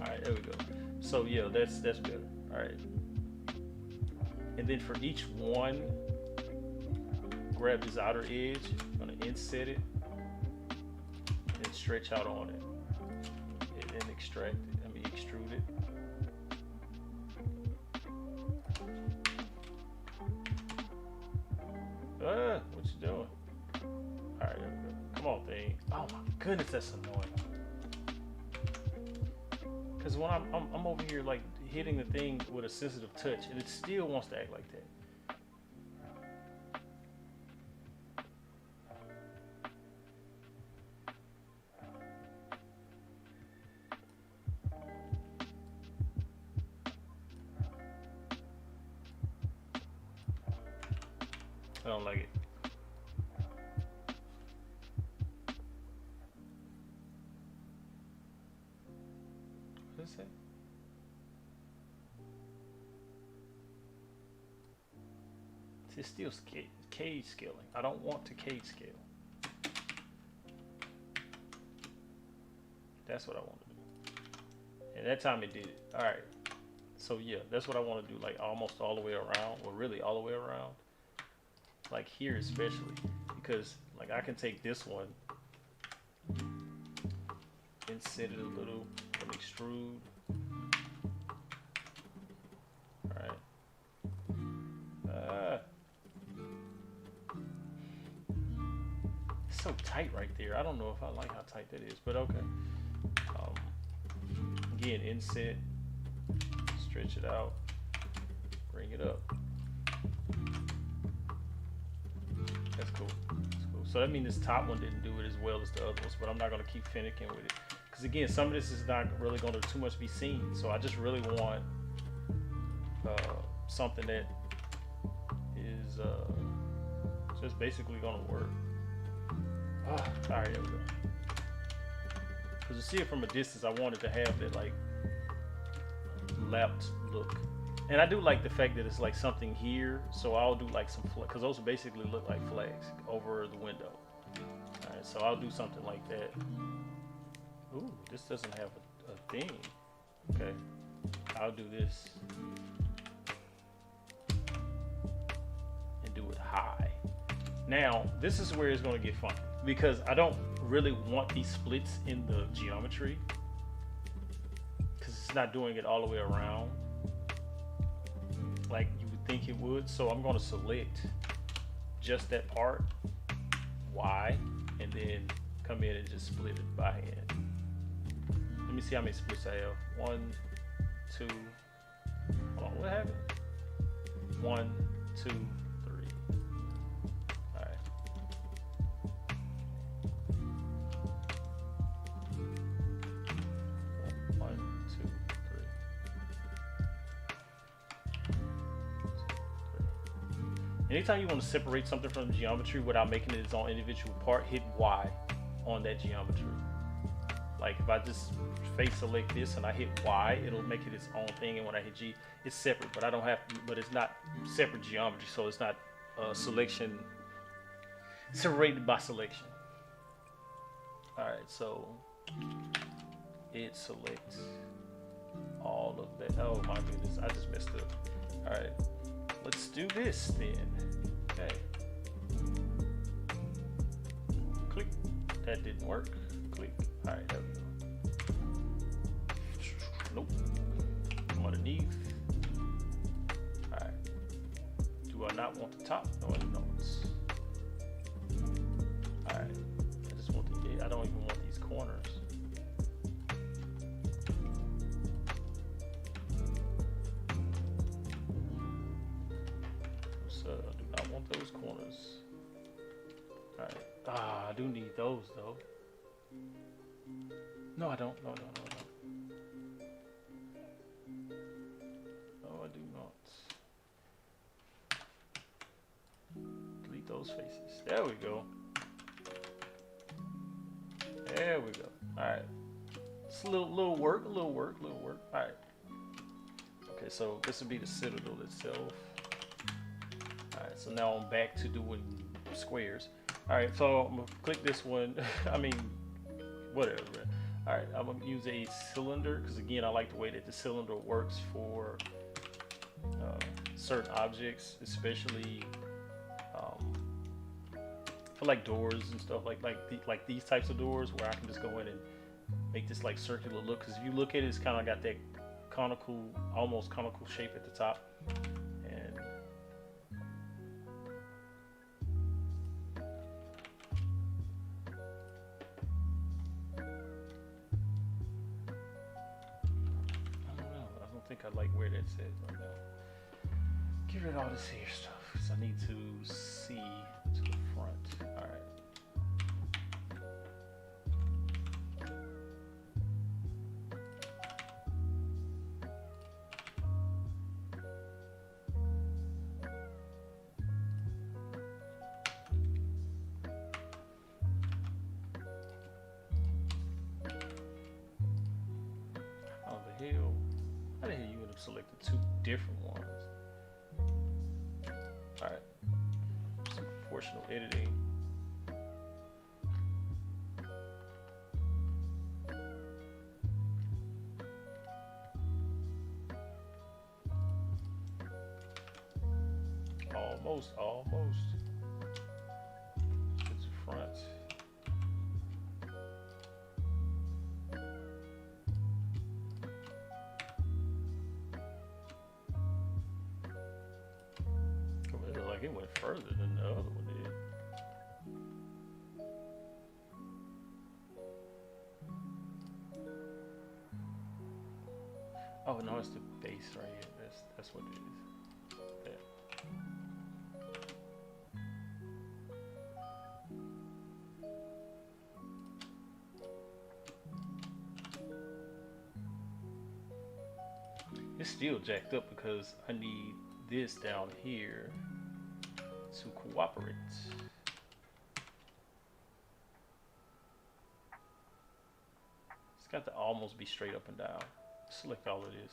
All right, there we go. So yeah, that's better. All right. And then for each one, grab this outer edge. I'm gonna inset it and stretch out on it, and then extract it. I mean, extrude it. What you doing? All right, there we go. Come on, thing. Oh my goodness, that's annoying. Because when I'm over here like hitting the thing with a sensitive touch, and it still wants to act like that. I don't like it. What is it? It's still cage scaling. I don't want to cage scale. That's what I want to do. And that time it did it. All right. So yeah, that's what I want to do. Like almost all the way around, or really all the way around. Like here especially, because like I can take this one and set it a little and extrude. Alright. It's so tight right there. I don't know if I like how tight that is, but okay. Again, inset, stretch it out, bring it up. That's cool. That's cool. So that means this top one didn't do it as well as the other ones, but I'm not going to keep finicking with it. Because again, some of this is not really going to too much be seen. So I just really want something that is just basically going to work. All right, there we go. Because to see it from a distance, I wanted to have that like lapped look. And I do like the fact that it's like something here, so I'll do like some flags, because those basically look like flags over the window. Alright, so I'll do something like that. Ooh, this doesn't have a thing. Okay, I'll do this and do it high. Now, this is where it's going to get funny, because I don't really want these splits in the geometry, because it's not doing it all the way around like you would think it would. So I'm going to select just that part, Y, and then come in and just split it by hand. Let me see how many splits I have. 1, 2, hold on, what happened? 1, 2, 3. All right. 1, 2, 3. Anytime you want to separate something from the geometry without making it its own individual part, hit Y on that geometry. Like if I just face select this and I hit Y, it'll make it its own thing, and when I hit G, it's separate, but I don't have to, but it's not separate geometry, so it's not selection, separated by selection. Alright, so it selects all of that. Oh my goodness, I just messed up. Alright. Let's do this then. Okay. Click. That didn't work. Click. All right, there we go. Nope. From underneath. All right. Do I not want the top? No, I do not. All right. I just want the. I don't even want these corners. So I do not want those corners. All right. Ah, I do need those though. No, I don't. No, no, no, no. No, I do not. Delete those faces. There we go. There we go. All right. It's a little work. All right. Okay, so this would be the citadel itself. All right. So now I'm back to doing squares. All right. So I'm gonna click this one. I mean, whatever. All right. I'm gonna use a cylinder because again, I like the way that the cylinder works for certain objects, especially for like doors and stuff like these types of doors where I can just go in and make this like circular look. Because if you look at it, it's kind of got that conical, almost conical shape at the top. And I don't know. I don't think I like where that's at right now. Get rid of all this hair stuff because I need to see to the front. All right. Oh, the hell. How the hell you end up selecting two different ones? All right. Some proportional editing. Almost. To the front. It looked like it went further than the other one did. Oh no, it's the base right here. That's what it is. There. It's still jacked up because I need this down here to cooperate. It's got to almost be straight up and down. Select all of this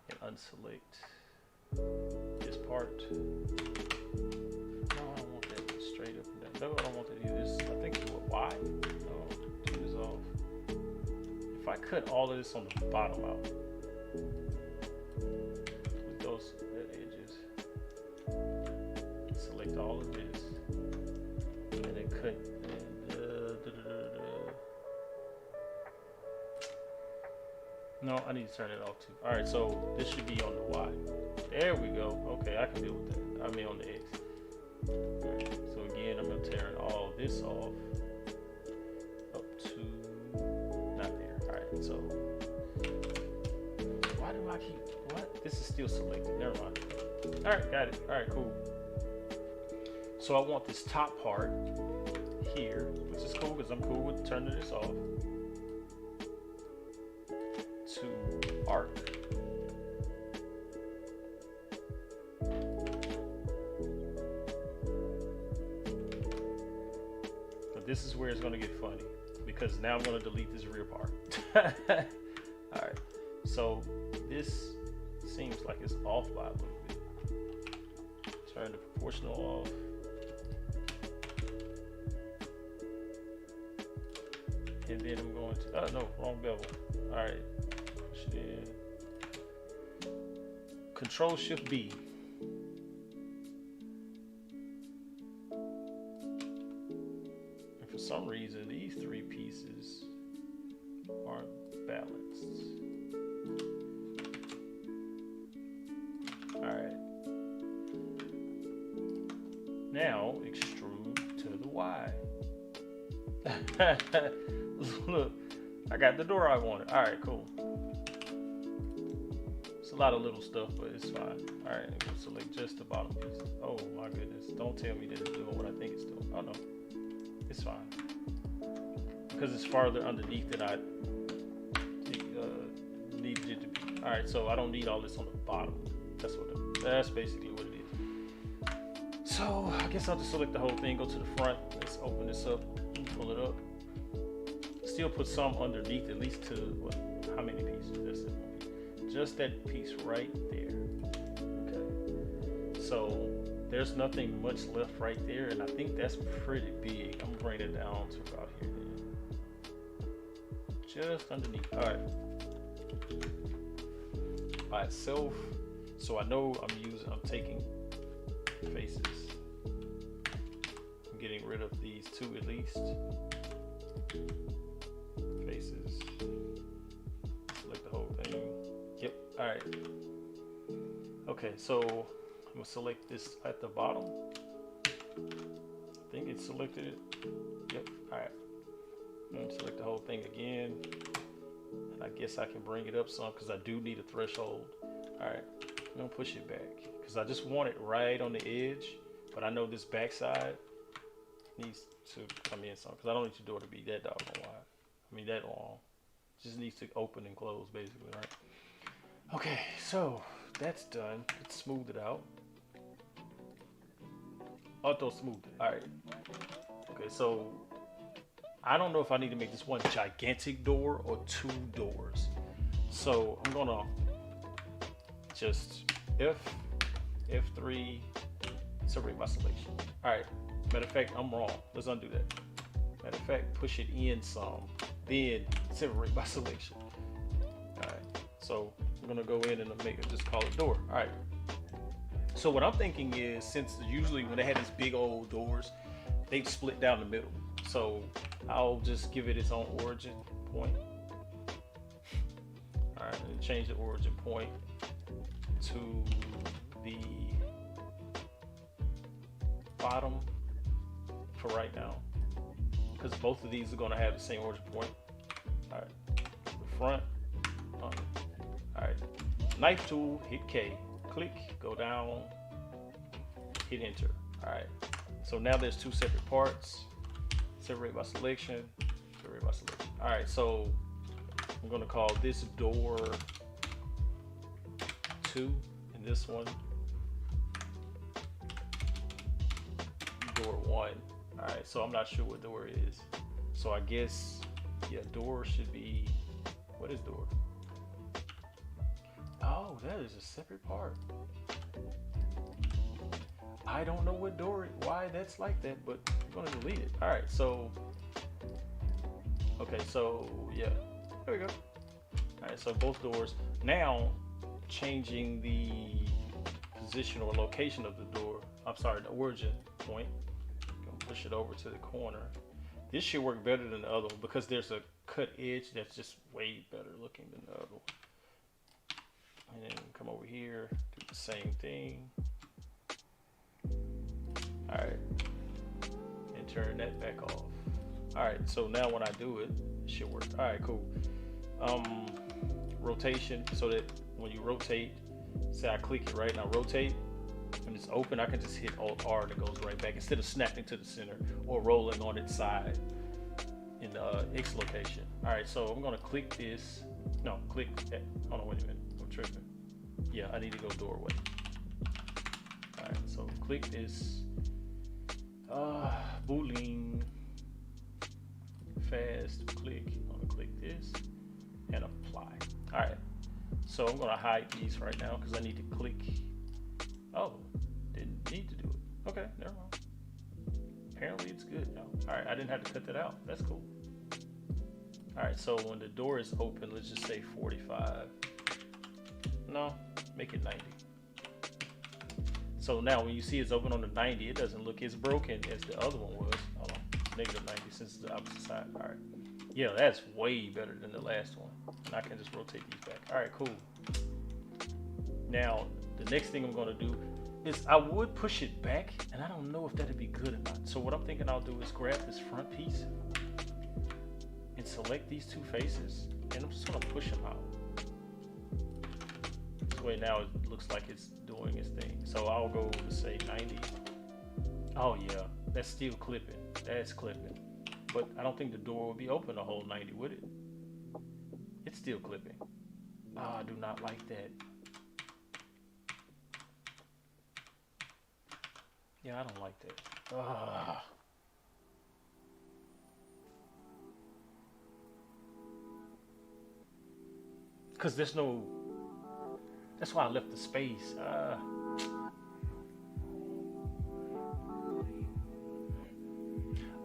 and unselect this part. No, I don't want that straight up and down. No, I don't want that either. I think it's what, Y? No, turn this off. If I cut all of this on the bottom out, with those edges, select all of this, and then cut. No, I need to turn it off too. All right, so this should be on the Y. There we go. Okay, I can deal with that. I mean on the X. All right, so again, I'm gonna tear all this off up to not there. All right, so why do I keep what? This is still selected. Never mind. All right, got it. All right, cool. So I want this top part here, which is cool because I'm cool with turning this off. To arc. But this is where it's going to get funny because now I'm going to delete this rear part. All right, so this seems like it's off by a little bit. Turn the proportional off. And then I'm going to, oh no, wrong bevel. All right. Then Control Shift B. And for for some reason, these three pieces aren't balanced. All right. Now extrude to the Y. Look, I got the door I wanted. All right, cool. It's a lot of little stuff, but it's fine. All right, we'll select just the bottom piece. Oh my goodness! Don't tell me that it's doing what I think it's doing. Oh no, it's fine because it's farther underneath than I needed it to be. All right, so I don't need all this on the bottom. That's basically what it is. So I guess I'll just select the whole thing, go to the front. Let's open this up, pull it up. Still put some underneath, at least to what? How many pieces? That's it. Just that piece right there. Okay. So there's nothing much left right there, and I think that's pretty big. I'm gonna bring it down to about here then. Just underneath. All right. By itself. So I know I'm taking faces. I'm getting rid of these two at least. Faces. Select the whole thing. Yep. All right. Okay, so I'm gonna select this at the bottom. I think it selected it. Yep. All right. I'm gonna select the whole thing again, and I guess I can bring it up some because I do need a threshold. All right. I'm gonna push it back because I just want it right on the edge, but I know this backside needs to come in some because I don't need your door to be that doggone wide. I mean that long. Just needs to open and close basically, right? Okay, so that's done. Let's smooth it out. Auto smooth it. All right. Okay, so I don't know if I need to make this one gigantic door or two doors. So I'm gonna just F3, separate by selection. All right, matter of fact, I'm wrong. Let's undo that. Matter of fact, push it in some, then separate by selection. All right, so I'm gonna go in and make it, just call it door. All right, so what I'm thinking is, since usually when they had these big old doors, they split down the middle. So I'll just give it its own origin point. All right, and change the origin point to the bottom for right now, because both of these are going to have the same origin point. All right, the front. All right, knife tool, hit K, click, go down, hit enter. All right, so now there's two separate parts. Separate by selection. Separate by selection. All right, so I'm going to call this door 2, and this one door 1. All right, so I'm not sure what door is. So I guess, yeah, door should be, what is door? Oh, that is a separate part. I don't know what door, why that's like that, but I'm gonna delete it. All right, so, okay, so yeah, there we go. All right, so both doors. Now, changing the position or location of the door, I'm sorry, the origin point. Gonna push it over to the corner. This should work better than the other one because there's a cut edge that's just way better looking than the other one. And then come over here, do the same thing. All right, and turn that back off. All right, so now when I do it, it should work. All right, cool. Rotation, so that when you rotate, say I click it right now, rotate, and it's open, I can just hit Alt R and it goes right back instead of snapping to the center or rolling on its side in the X location. All right, so I'm gonna click this. No, click that. Hold on, wait a minute. I'm tripping. Yeah, I need to go doorway. All right, so click this. Boolean fast click. I'm gonna click this and apply. All right, so I'm gonna hide these right now because I need to click. Oh, didn't need to do it. Okay, never mind. Apparently it's good now. All right, I didn't have to cut that out. That's cool. All right, so when the door is open, let's just say 45. No, make it 90. So now when you see it's open on the 90, it doesn't look as broken as the other one was. Hold on. negative 90 since it's the opposite side. All right. Yeah, that's way better than the last one. And I can just rotate these back. All right, cool. Now, the next thing I'm going to do is I would push it back, and I don't know if that'd be good or not. So what I'm thinking I'll do is grab this front piece and select these two faces, and I'm just going to push them out. This way now it looks like it's doing its thing. So I'll go to say 90. Oh yeah, that's still clipping. That's clipping. But I don't think the door will be open the whole 90, would it? It's still clipping. Oh, I do not like that. Yeah, I don't like that. Ah. Because there's no... That's why I left the space.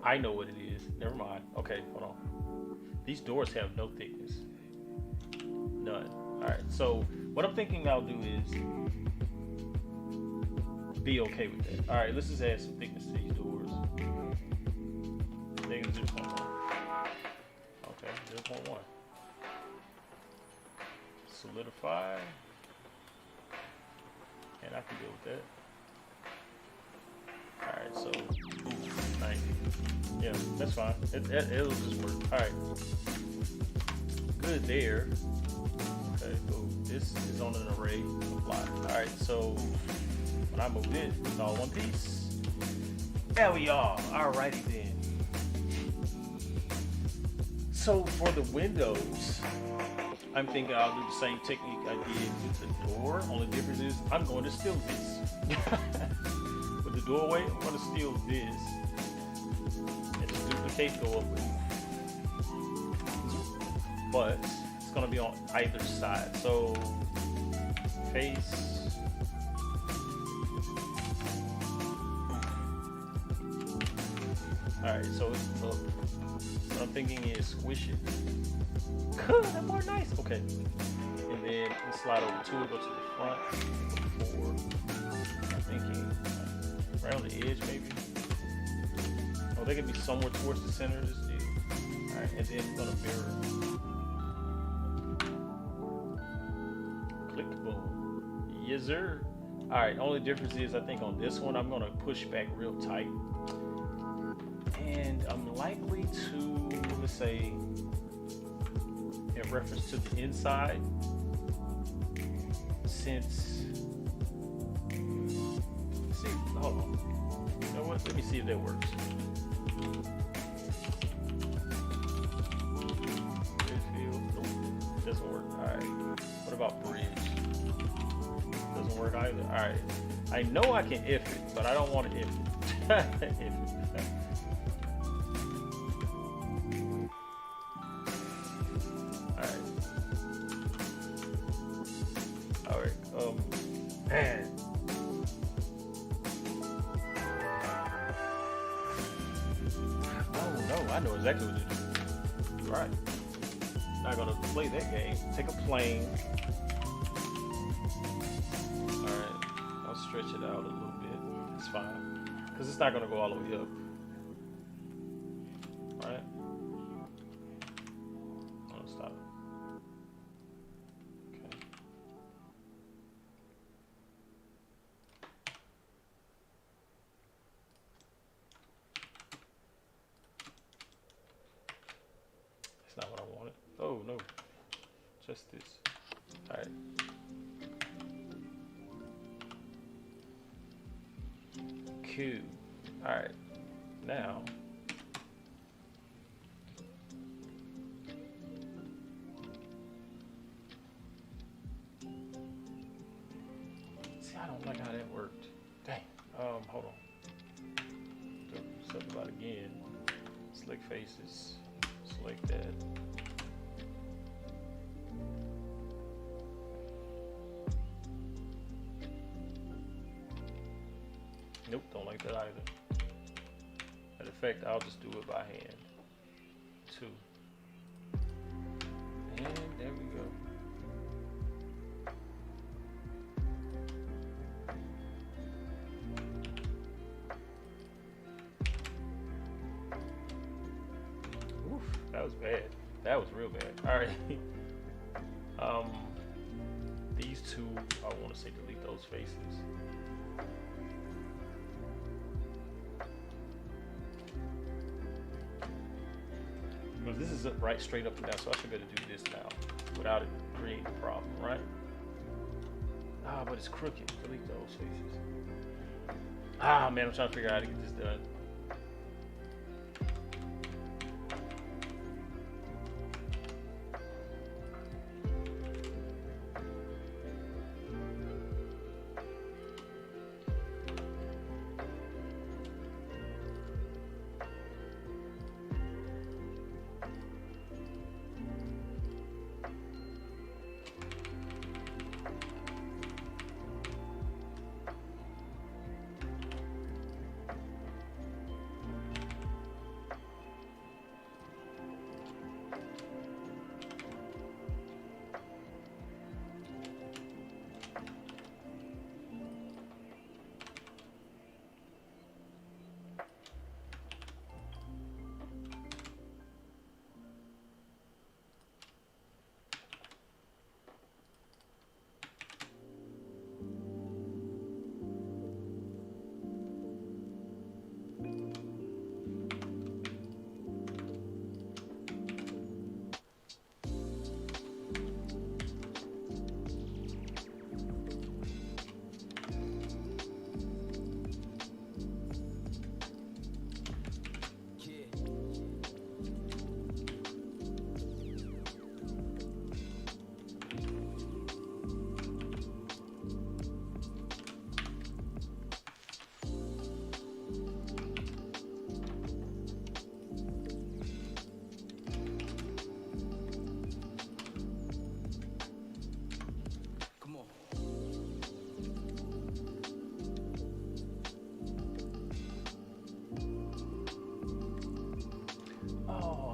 I know what it is. Never mind. Okay, hold on. These doors have no thickness. None. Alright, so what I'm thinking I'll do is be okay with that. Alright, let's just add some thickness to these doors. Negative 0.1. Okay, 0.1. Solidify. And I can deal with that. Alright, so 90. Yeah, that's fine. It'll just work. Alright. Good there. Okay, cool. This is on an array apply. Alright, so when I move it, it's all one piece. There we are. Alrighty then. So for the windows, I'm thinking I'll do the same technique I did with the door. Only difference is I'm going to steal this. With the doorway, I'm going to steal this. And just duplicate go up with it. But it's going to be on either side. So face. Alright, so it's up. What I'm thinking is squish it. That's more nice. Okay. And then let's slide over to it, go to the front, go forward. I'm thinking around the edge maybe. Oh, they could be somewhere towards the center of this deal. Alright, and then I'm gonna mirror. Click, boom. Yes, sir. Alright, only difference is I think on this one I'm gonna push back real tight. And I'm likely to, let's say, in reference to the inside, since, see, hold on, you know what, let me see if that works. Nope, doesn't work. Alright, what about bridge? Doesn't work either. Alright, I know I can if it, but I don't want to if it. If it. Man. Oh no, I know exactly what to do. Right. Not gonna play that game. Take a plane. Alright. I'll stretch it out a little bit. It's fine. Because it's not gonna go all the way up. Alright. I'll stop. Not what I wanted. Oh no, just this. All right. Q. All right. Now. See, I don't like how that worked. Dang. Hold on. Something about again. Slick faces. Like that. Nope, don't like that either. Matter of fact, I'll just do it by hand. 2. And there we go. That was bad. That was real bad. All right. um, these two, I want to say delete those faces. But this is right straight up and down, so I should be able to do this now without it creating a problem, right? Ah, but it's crooked. Delete those faces. Ah, man, I'm trying to figure out how to get this done.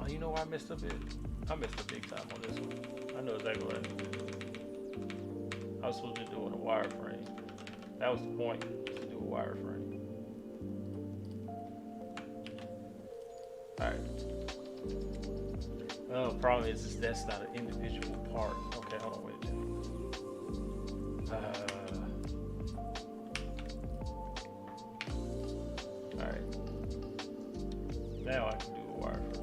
You know where I messed up at? I messed up big time on this one. I know exactly what I need to do. I was supposed to be doing a wireframe. That was the point, to do a wireframe. Alright. Oh, the problem is that's not an individual part. Okay, hold on, wait a minute. Alright. Now I can do a wireframe.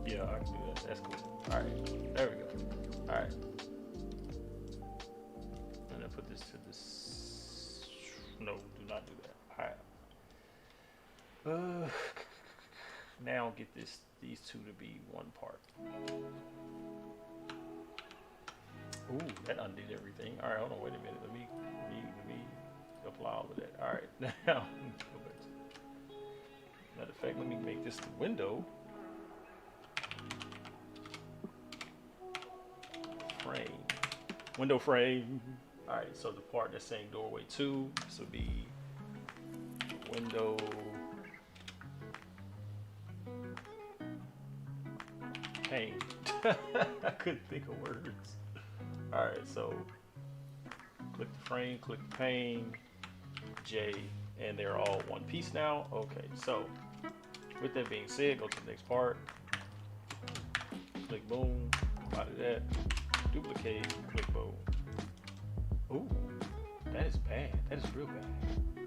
Yeah, I can do that. That's cool. Alright, there we go. Alright. And then put this to this. No, do not do that. Alright. Now get these two to be one part. Ooh, that undid everything. Alright, hold on, wait a minute. Let me apply all of that. Alright, now go back to, matter of fact, let me make this the window. Frame. Window frame. Alright, so the part that's saying doorway 2, this will be window pane. I couldn't think of words. Alright, so click the frame, click the pane, J, and they're all one piece now. Okay, so with that being said, go to the next part. Click boom, out of that. Duplicate, click boom. Ooh, that is bad. That is real bad.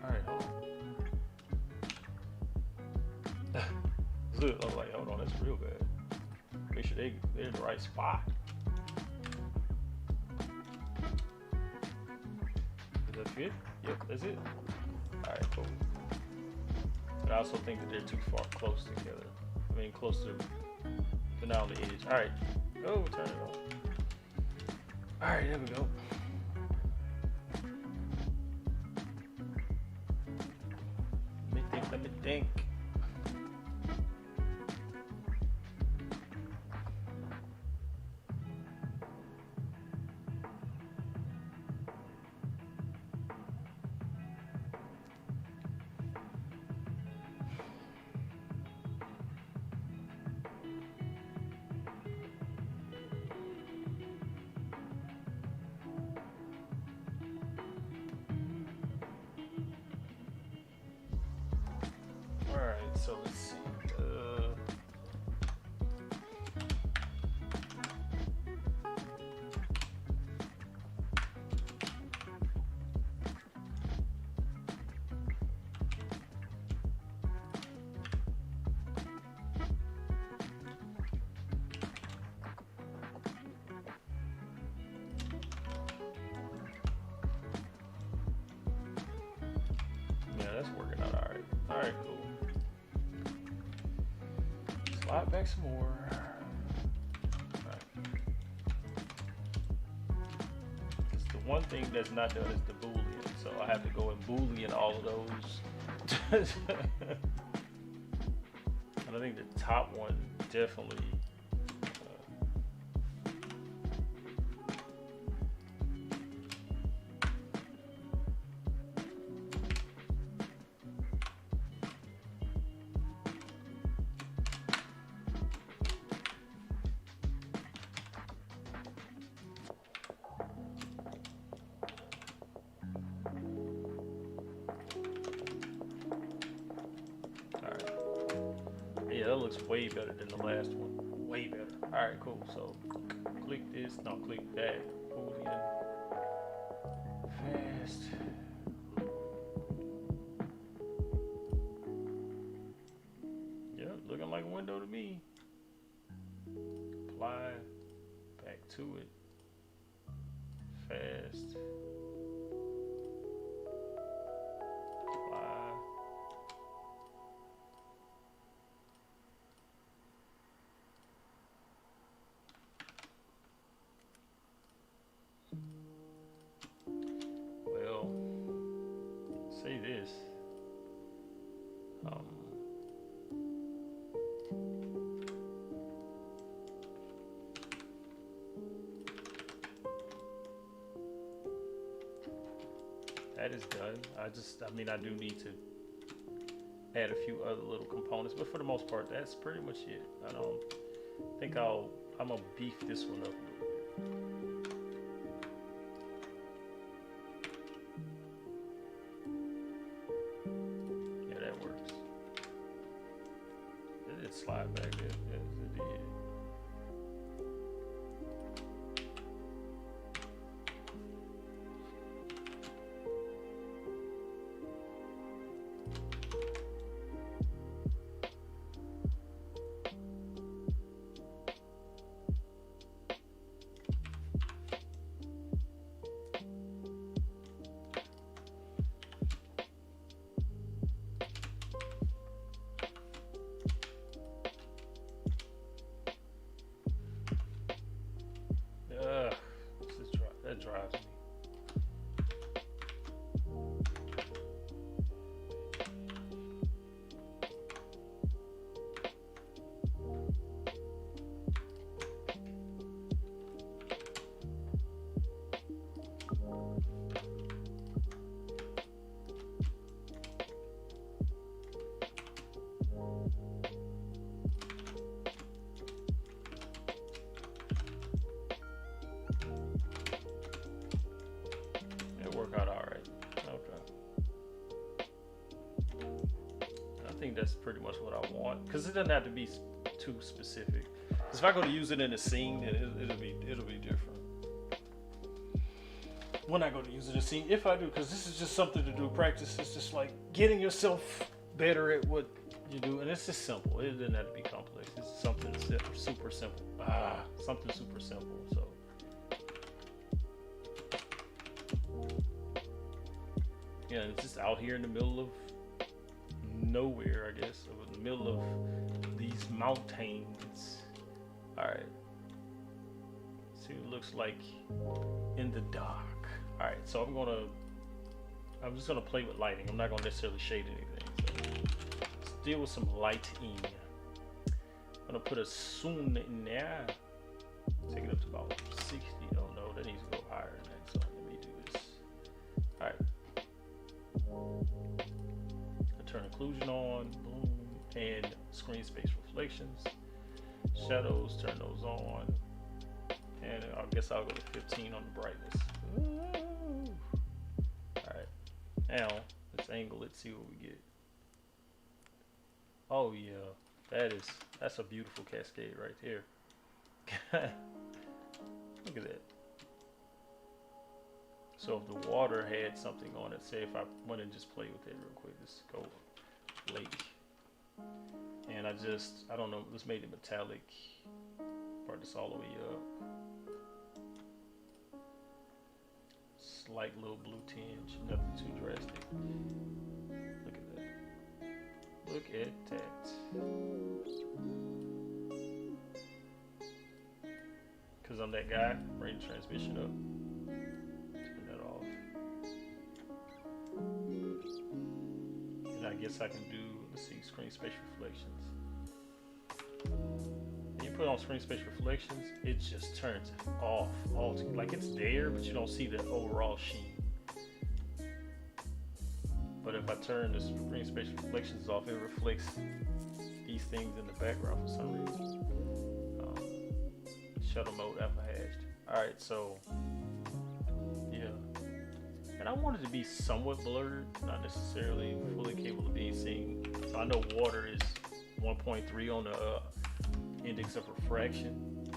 Alright, hold on. Look, I was like, hold on, that's real bad. Make sure they're in the right spot. Does that fit? Yep, that's it. Alright, cool. But I also think that they're too far close together. I mean, close to now the edge. Alright. Oh, turn it on. Alright, there we go. Let me think. Alright, cool. Slide back some more. Alright. Because the one thing that's not done is the Boolean, so I have to go and Boolean all of those. And I think the top one definitely. Yeah, that looks way better than the last one. Way better. Alright, cool. So click this. No, click that. Boolean. Fast. Yeah, looking like a window to me. Apply. Back to it. Fast. Apply. Well, say this. That is done. I mean, I do need to add a few other little components, but for the most part, that's pretty much it. I don't think I'm gonna beef this one up a little bit. Yeah, that works. It did slide back there. Yes, it did. That drives me. Work out all right. Okay. I think that's pretty much what I want, because it doesn't have to be too specific. Because if I go to use it in a scene, then it'll be different. When I go to use it in a scene, if I do, because this is just something to do. Practice. It's just like getting yourself better at what you do, and it's just simple. It doesn't have to be complex. It's something super simple. Something super simple. So. Yeah, it's just out here in the middle of nowhere, I guess, or in the middle of these mountains. All right. See what it looks like in the dark. All right, so I'm just gonna play with lighting. I'm not gonna necessarily shade anything. So let's deal with some lighting. I'm gonna put a zoom in there. Take it up to about 60. Oh no, that needs to go higher than that. So let me do this. All right. I turn occlusion on, boom, and screen space reflections. Shadows, turn those on. And I guess I'll go to 15 on the brightness. Ooh. Alright. Now, let's angle it, see what we get. Oh yeah, that's a beautiful cascade right there. Look at that. So if the water had something on it, say if I went and just play with it real quick, let's go lake. And I don't know, let's make it metallic. Brought this all the way up. Slight little blue tinge, nothing too drastic. Look at that. Look at that. Because I'm that guy, bring the transmission up. Turn that off. And I guess I can do, let's see, screen space reflections. When you put on screen space reflections, it just turns it off altogether. Like it's there, but you don't see the overall sheen. But if I turn the screen space reflections off, it reflects these things in the background for some reason. Shuttle mode alpha hashed. Alright, so yeah. And I want it to be somewhat blurred, not necessarily fully capable of being seen. So I know water is 1.3 on the index of refraction.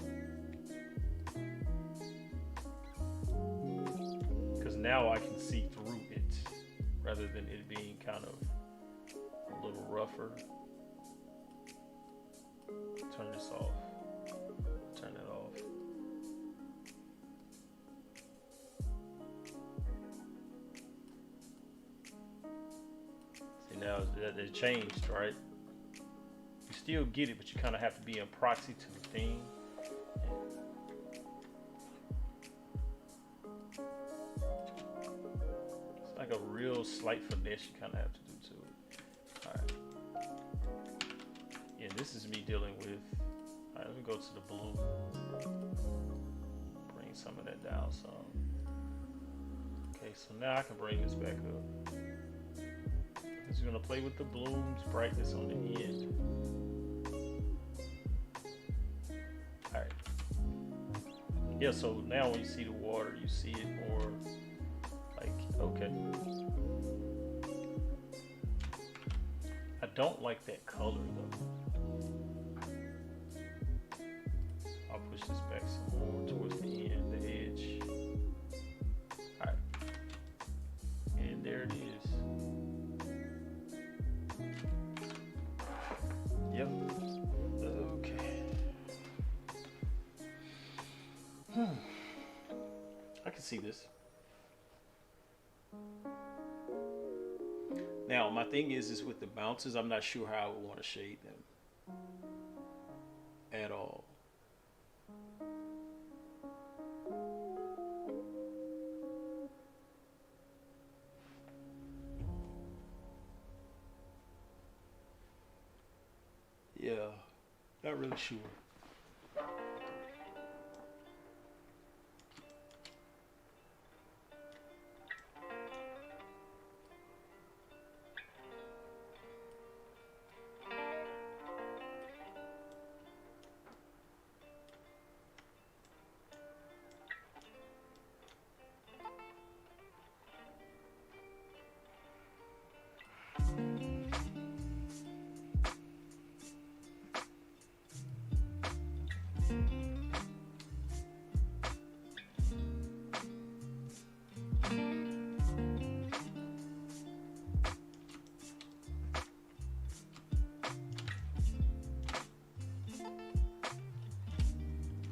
Because now I can see through it rather than it being kind of a little rougher. Turn this off. Turn it off. See, now it changed, right? You still get it, but you kind of have to be in proxy to the theme. It's like a real slight finesse you kind of have to do to it. All right. Yeah, this is me dealing with. All right, let me go to the blue. Bring some of that down some. Okay, so now I can bring this back up. It's gonna play with the bloom's brightness on the end. All right. Yeah, so now when you see the water, you see it more like, okay. I don't like that color though. I'll push this back some more towards the end, the edge. Alright. And there it is. Yep. Okay. I can see this. Now, my thing is with the bounces, I'm not sure how I would want to shade them at all. Yeah, not really sure.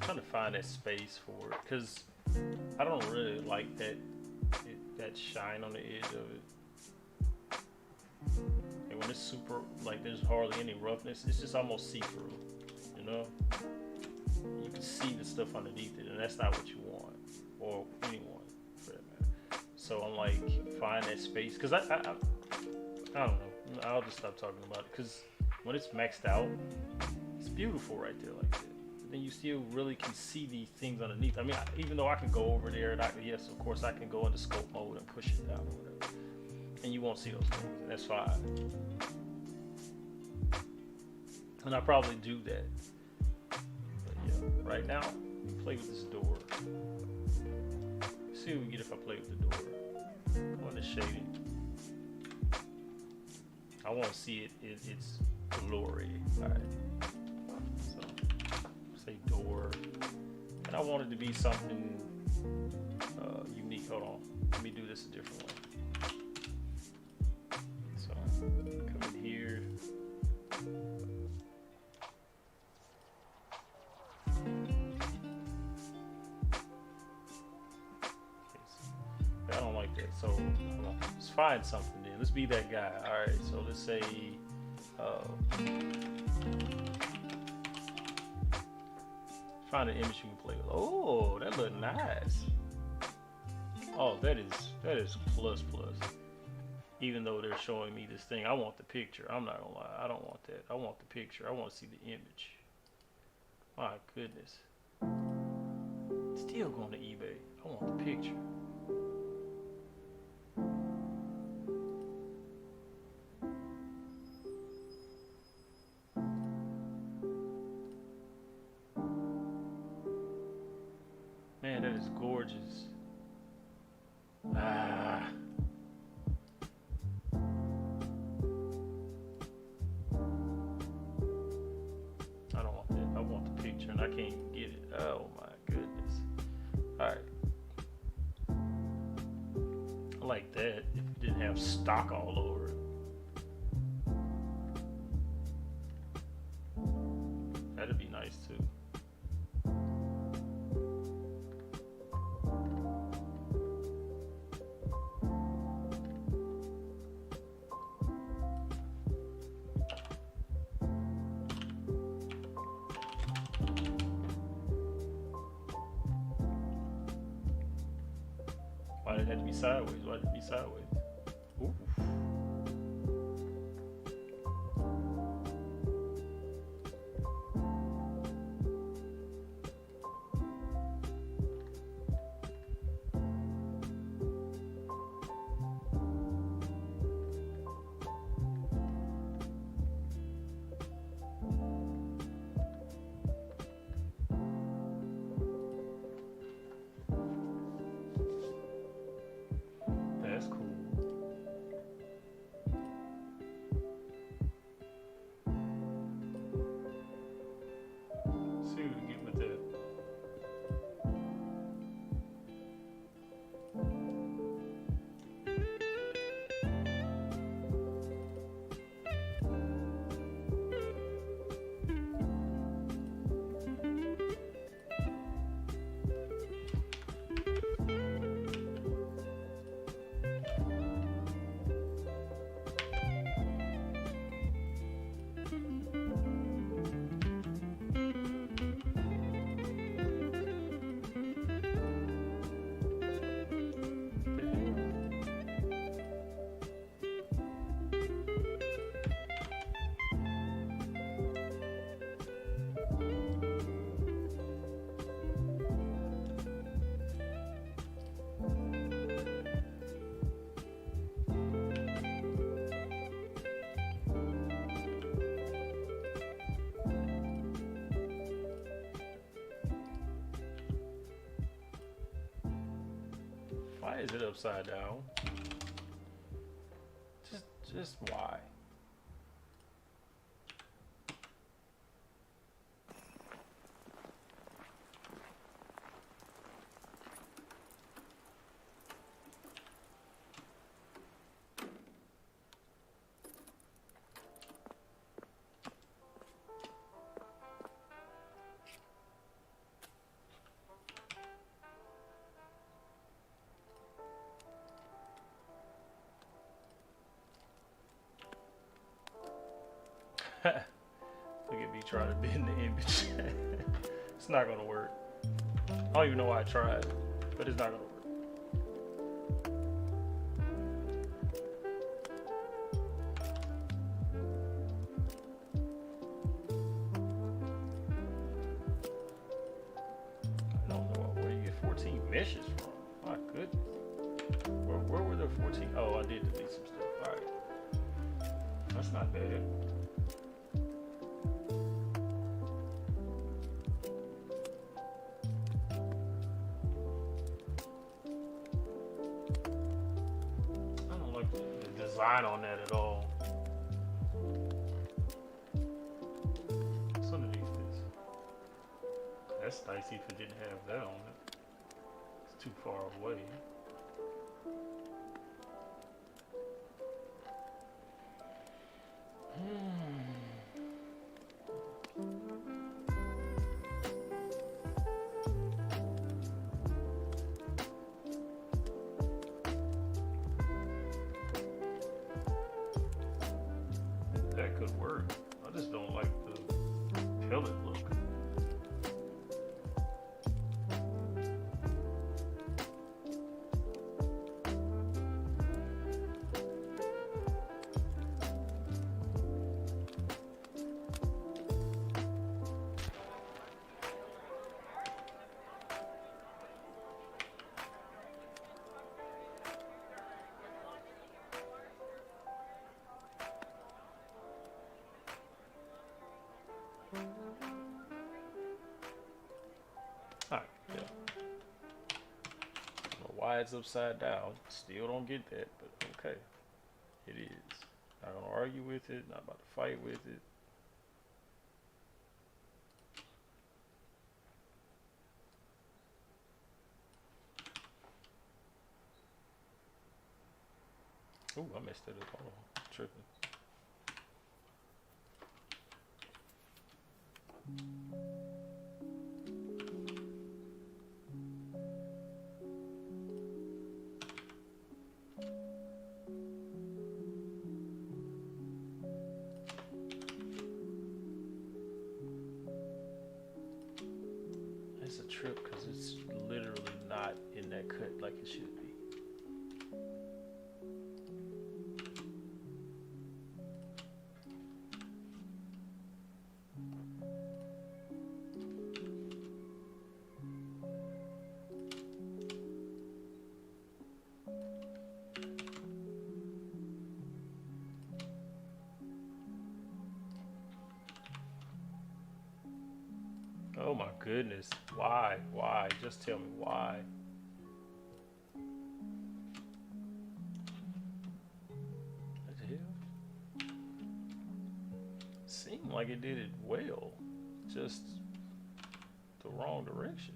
Trying to find that space for it because I don't really like that shine on the edge of it. And when it's super, like there's hardly any roughness, it's just almost see-through, you know? You can see the stuff underneath it, and that's not what you want, or anyone for that matter. So I'm like, find that space, because I don't know, I'll just stop talking about it, because when it's maxed out, it's beautiful right there like that. Then you still really can see these things underneath. I mean, even though I can go over there, and yes, of course, I can go into scope mode and push it down or whatever, and you won't see those things, and that's fine. And I probably do that. But yeah, right now, play with this door. See what we get if I play with the door. Go into shading. I want to see its glory. All right. Say door, and I want it to be something unique. Hold on, let me do this a different way. So come in here. I don't like that, so let's find something then. Let's be that guy. All right, so let's say Oh. Find an image you can play with. Oh, that look nice. Oh, that is plus plus. Even though they're showing me this thing, I want the picture. I'm not gonna lie, I don't want that. I want the picture. I want to see the image. My goodness. Still going to eBay. I want the picture. Man, that is gorgeous. Ah. I don't want that. I want the picture and I can't even get it. Oh my goodness. Alright. I like that if it didn't have stock all over it. That'd be nice too. Why did it have to be sideways? Why did it be sideways? Ooh. That's cool. See what we get with that. Why is it upside down? Just why? Look at me trying to bend the image. It's not gonna work. I don't even know why I tried, but it's not gonna work. I don't know where you get 14 meshes from. My goodness. Where were the 14? Oh, I did delete some stuff. Alright. That's not bad. Design on that at all. What's underneath this? That's nice if it didn't have that on it. It's too far away. That that could work. I just don't like the pellet look. Alright, yeah. I don't know why it's upside down. Still don't get that, but okay. It is. Not gonna argue with it, not about to fight with it. Ooh, I messed it up. Hold on. I'm tripping. It's a trip because it's literally not in that cut like it should be. Oh my goodness. Why? Why? Just tell me why. What the hell? Seemed like it did it well. Just the wrong direction.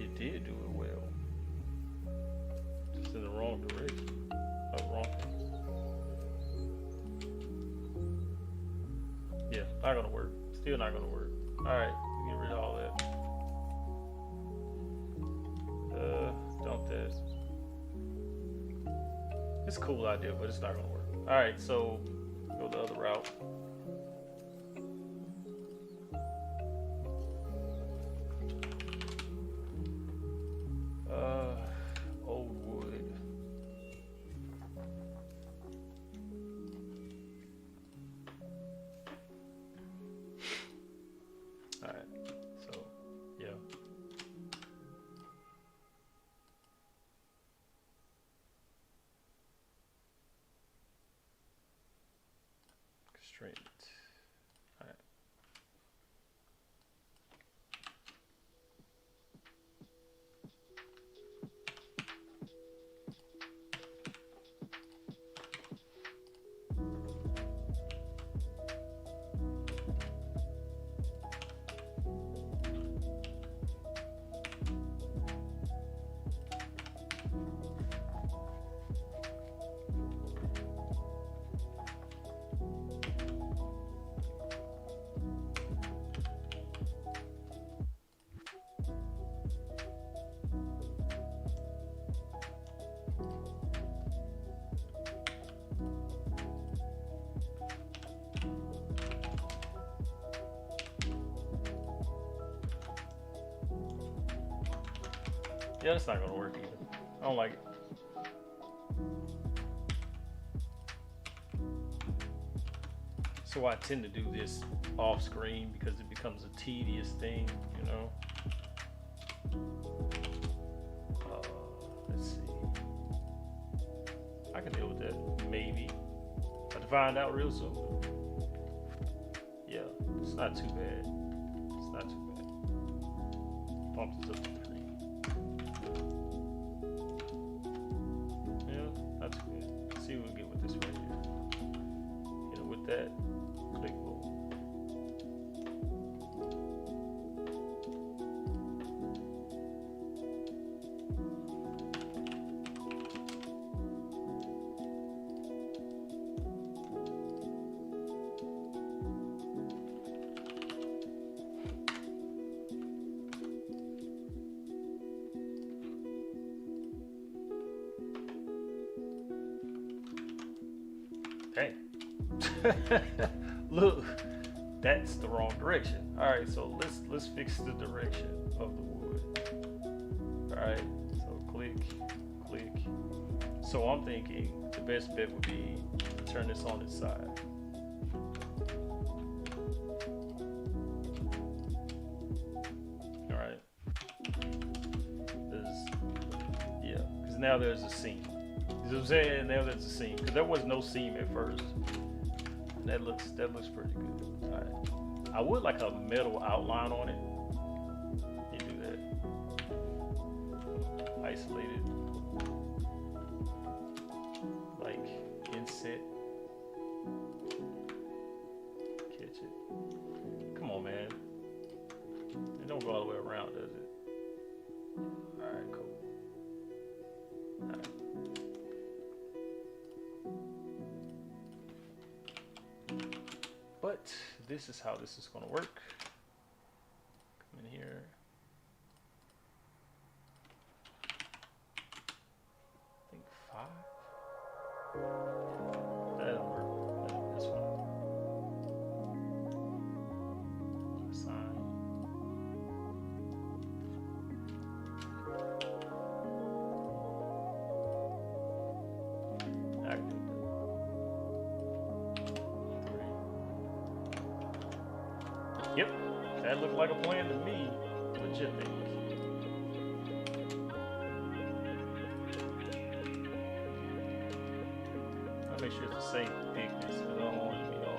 It did do it well. Just in the wrong direction. Wrong. Yeah, not gonna work. Still not gonna work. Alright, get rid of all that. Dump that. It's a cool idea, but it's not gonna work. Alright, so go the other route. Old wood. Alright, so, yeah. Straight. Alright. Yeah, that's not gonna work either. I don't like it. So I tend to do this off screen because it becomes a tedious thing, you know. Let's see. I can deal with that, maybe. Have to find out real soon. Yeah, it's not too bad. It's not too bad. Bump this up to 3. Yeah, not too bad. Let's see what we get with this right here. Hit it with that. Click move. Hey, look, that's the wrong direction. All right, so let's fix the direction of the wood. All right, so click. So I'm thinking the best bet would be to turn this on its side. All right, yeah, because now there's a seam. You know what I'm saying? Now there's a seam because there was no seam at first. And that looks pretty good. All right, I would like a metal outline on it. You do that. Isolated. Like inset. Catch it. Come on, man. It don't go all the way around, does it? All right, cool. All right. But this is how this is going to work. Come in here. I think 5. That'll work. That's fine. Assign. Active. Yep, that looked like a plan to me. Legitimate. I'll make sure it's the same thickness because I don't want it to be off.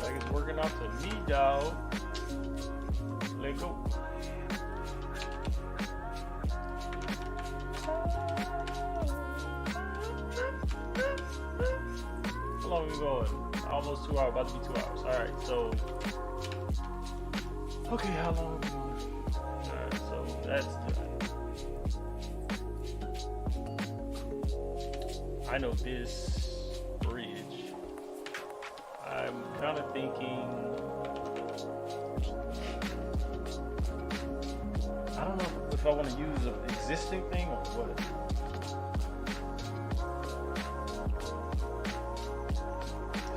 Like it's working out to me, dog. Let go. How long are we going? Almost 2 hours, about to be 2 hours. Alright, so. Okay, how long are we going? Alright, so that's done. I know this bridge. I'm kind of thinking. I don't know if I want to use an existing thing or what.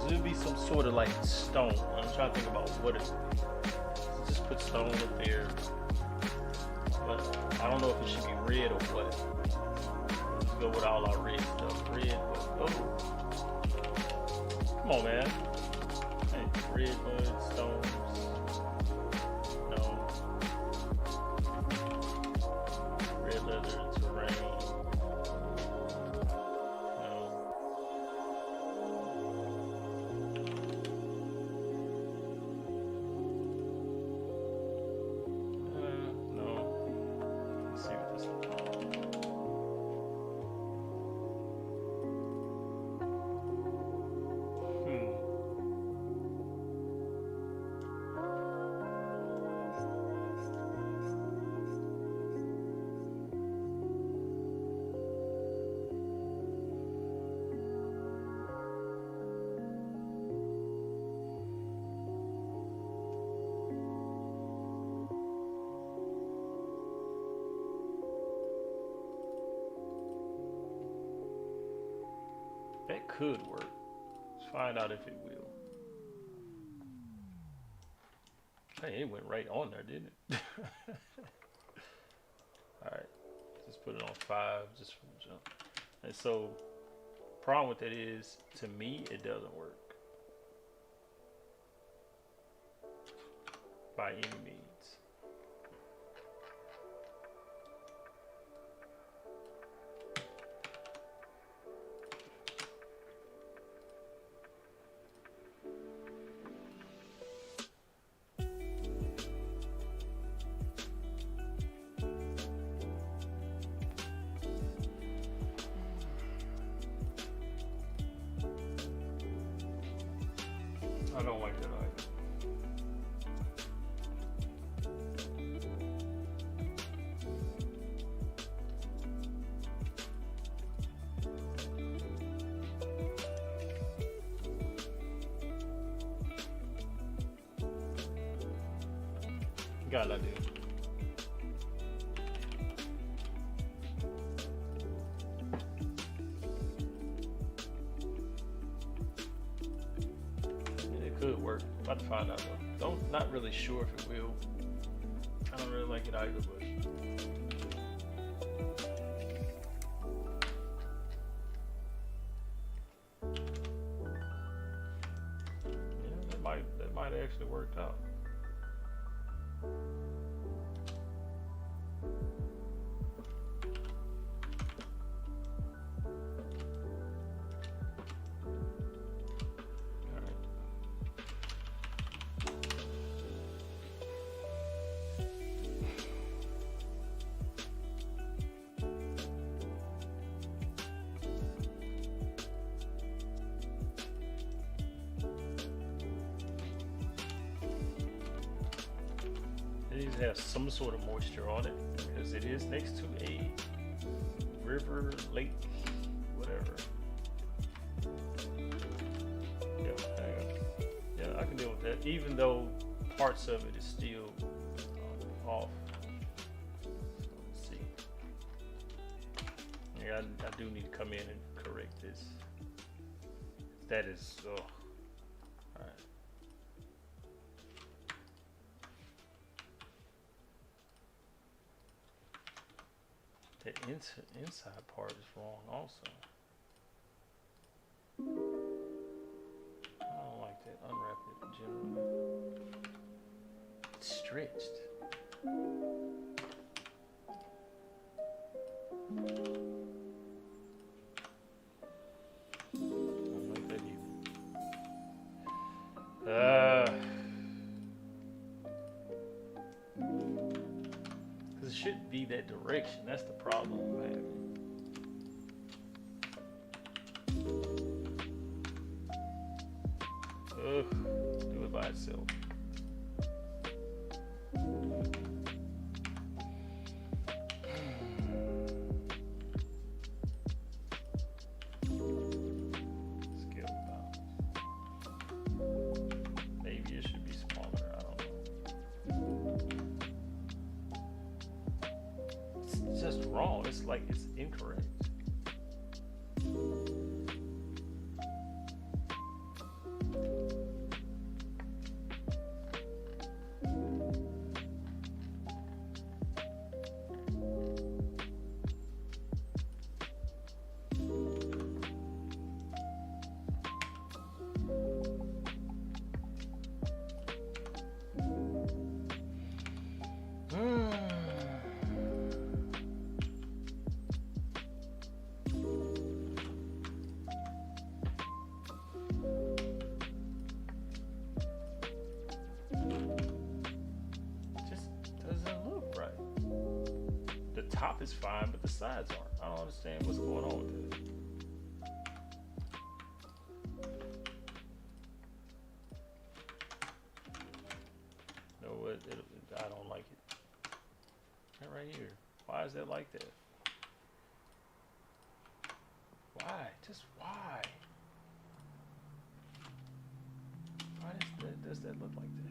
It would be some sort of like stone. I'm trying to think about what it is. So just put stone up there. But I don't know if it should be red or what. Let's go with all our red stuff. Red, but oh. Come on, man. Hey, red wood, stones. No. Red leather, terrain. That could work. Let's find out if it will. Hey, it went right on there, didn't it? Alright, just put it on 5 just from the jump. And so, problem with that is, to me, it doesn't work. By any means. I don't like that either. got an idea. It could work. About to find out though. Not really sure if it will. I don't really like it either, but that might actually work out. It needs to have some sort of moisture on it because it is next to a river, lake, whatever. Yeah, I can deal with that. Even though parts of it is still off. Let's see. Yeah, I do need to come in and correct this. That is, oh. Alright. The inside part is wrong also. I don't like that. Unwrap it generally. It's stretched. I don't like that either. Because it should be that direction. That's the problem I'm having. Ugh, do it by itself. Scale balance. Maybe it should be smaller. I don't know. It's just wrong. It's like it's incorrect. Top is fine, but the sides aren't. I don't understand what's going on with this. No, I don't like it. That right here. Why is that like that? Why? Just why? Why does that look like that?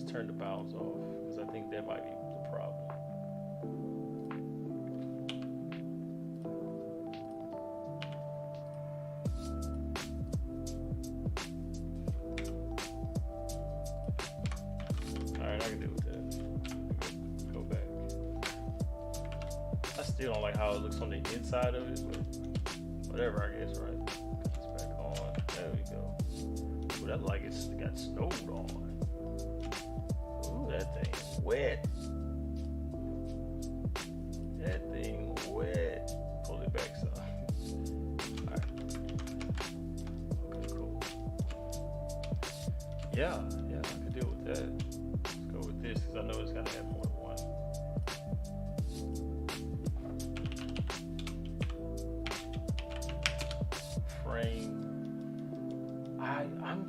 Turn the valves off because I think that might be the problem. Alright, I can deal with that. Go back. I still don't like how it looks on the inside of it, but whatever, I guess, right? Put this back on. There we go. Ooh, that like it's got snowed on. That thing wet. That thing wet. Pull it back some. Alright. Okay, cool. Yeah, I can deal with that. Let's go with this because I know it's gotta have more than one. Frame. I'm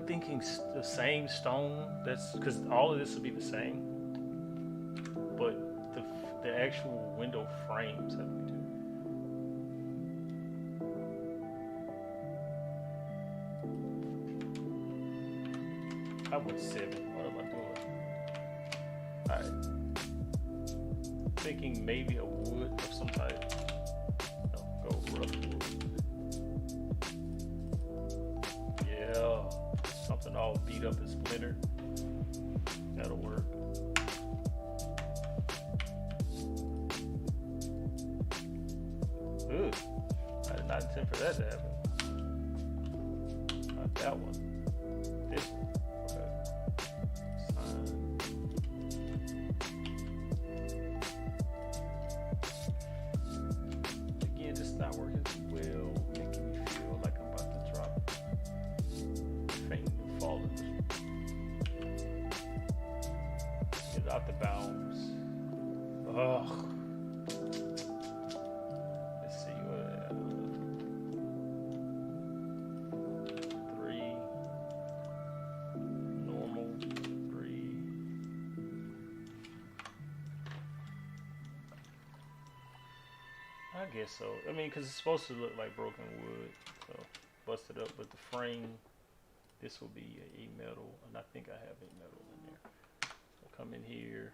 thinking the same stone. That's because all of this will be the same, but the actual window frames have to be I went 7. What am I doing? Alright. Thinking maybe a wood of some type. No, go rough wood. Yeah. Something all beat up and splintered. That'll work. Ooh. I did not intend for that to happen. Not that one. This one. Okay. Sign. Again, it's not working too well, making me feel like I'm about to drop. Faint and falling. Get out the bounds. Ugh. Let's see what. 3 normal 3. I guess so. I mean, because it's supposed to look like broken wood, so bust it up. But the frame, this will be a metal, and I think I have a metal in there. So come in here.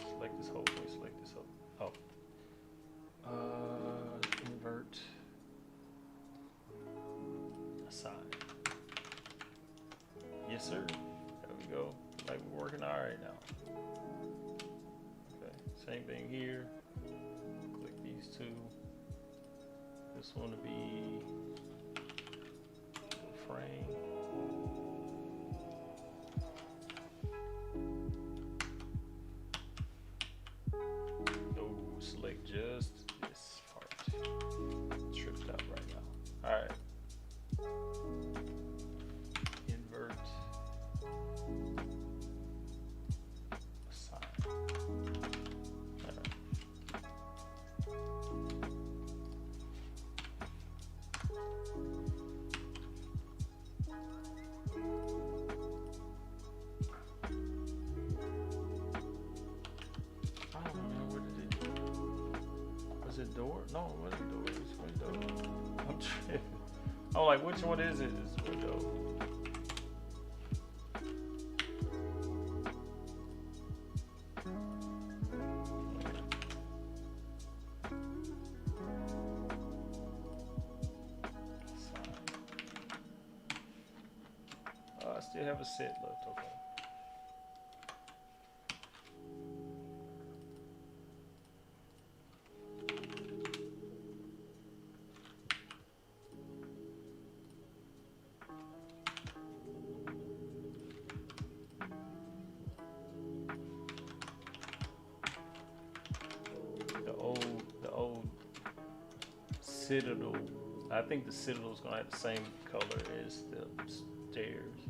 Select this whole thing. Select this whole. Oh. Invert. Assign. Yes, sir. There we go. Like we're working all right now. Okay. Same thing here. Click these two. This one to be frame. Select just this part. Tripped out right now. Alright. Invert. Assign. Alright. Is it door? No, what is door? It's window. I'm tripping. I'm like, which one is it? It's window. I still have a set left. Okay. The old Citadel. I think the Citadel is gonna have the same color as the stairs.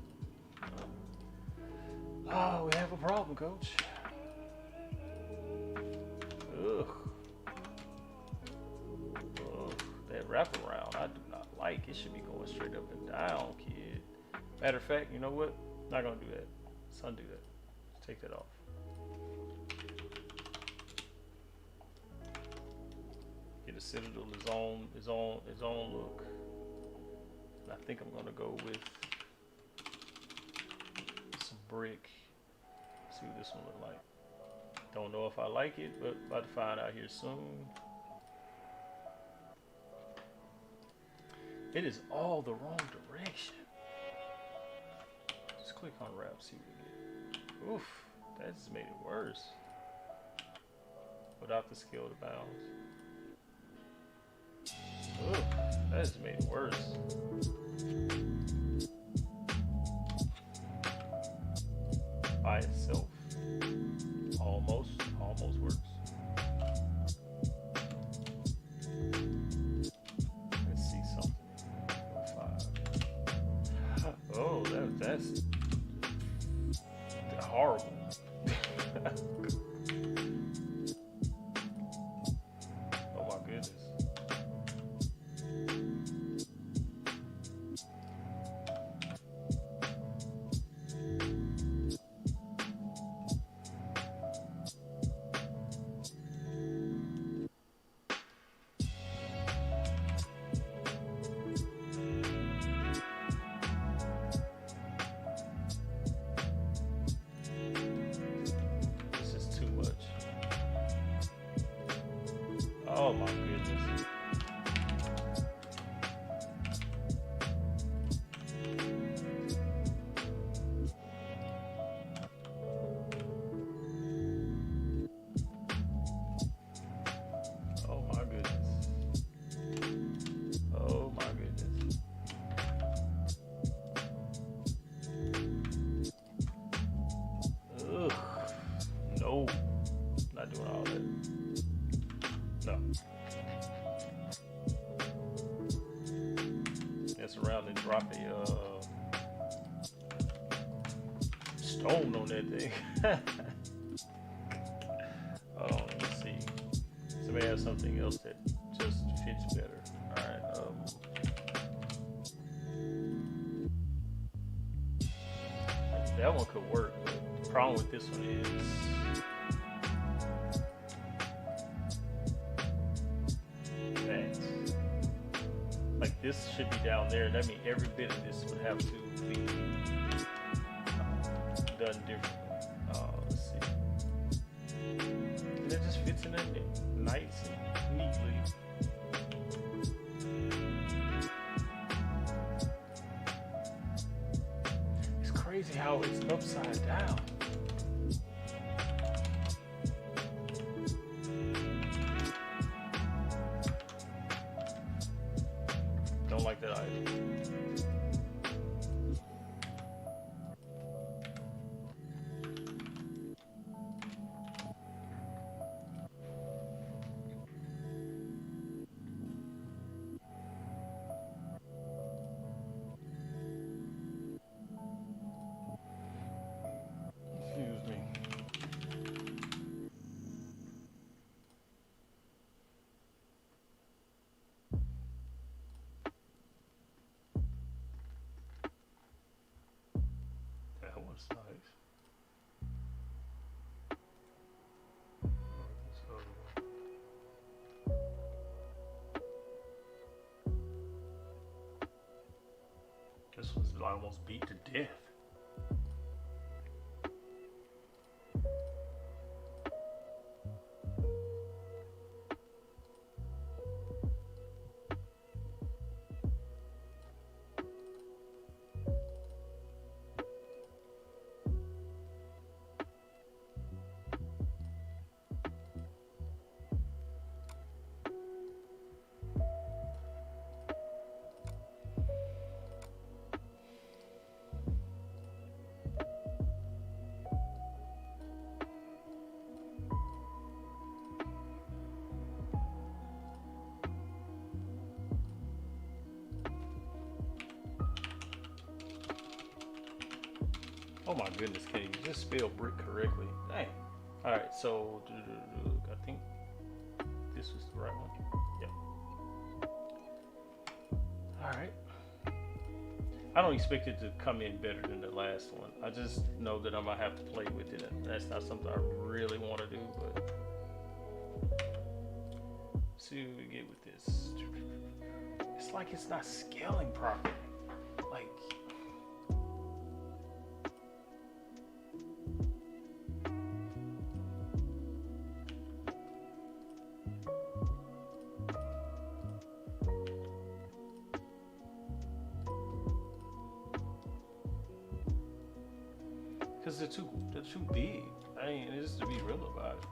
Oh, we have a problem, Coach. Ugh. Ugh. That wraparound, I do not like. It should be going straight up and down, kid. Matter of fact, you know what? Not gonna do that. Let's undo that. Let's take that off. Get the Citadel his own look. And I think I'm gonna go with some brick. See what this one look like. Don't know if I like it, but about to find out here soon. It is all the wrong direction. Just click on wrap, see what we get. Oof, that just made it worse. Without the scale to bounds. Oof, that just made it worse. By itself. Almost works. Let's see something. Go 5. Oh, that's horrible. Oh my goodness. Oh my goodness. Oh my goodness. Oh my goodness. Ugh. No. Not doing all that. No. Mess around and drop a stone on that thing. Let's see. Somebody has something else that just fits better. Alright, that one could work, but the problem with this one is that, like, this should be down there. That means every bit of this would have to be done differently. Let's see. And it just fits in there nice and neatly. It's crazy how it's upside down. Don't like that either. Excuse me. That was nice. This other one. This was almost beat to death. Oh my goodness, can you just spell brick correctly? Dang. Alright, so I think this was the right one. Yep. Alright. I don't expect it to come in better than the last one. I just know that I'm gonna have to play with it. That's not something I really want to do, but let's see what we get with this. It's like it's not scaling properly. Like, because they're too big. I mean, just to be real about it.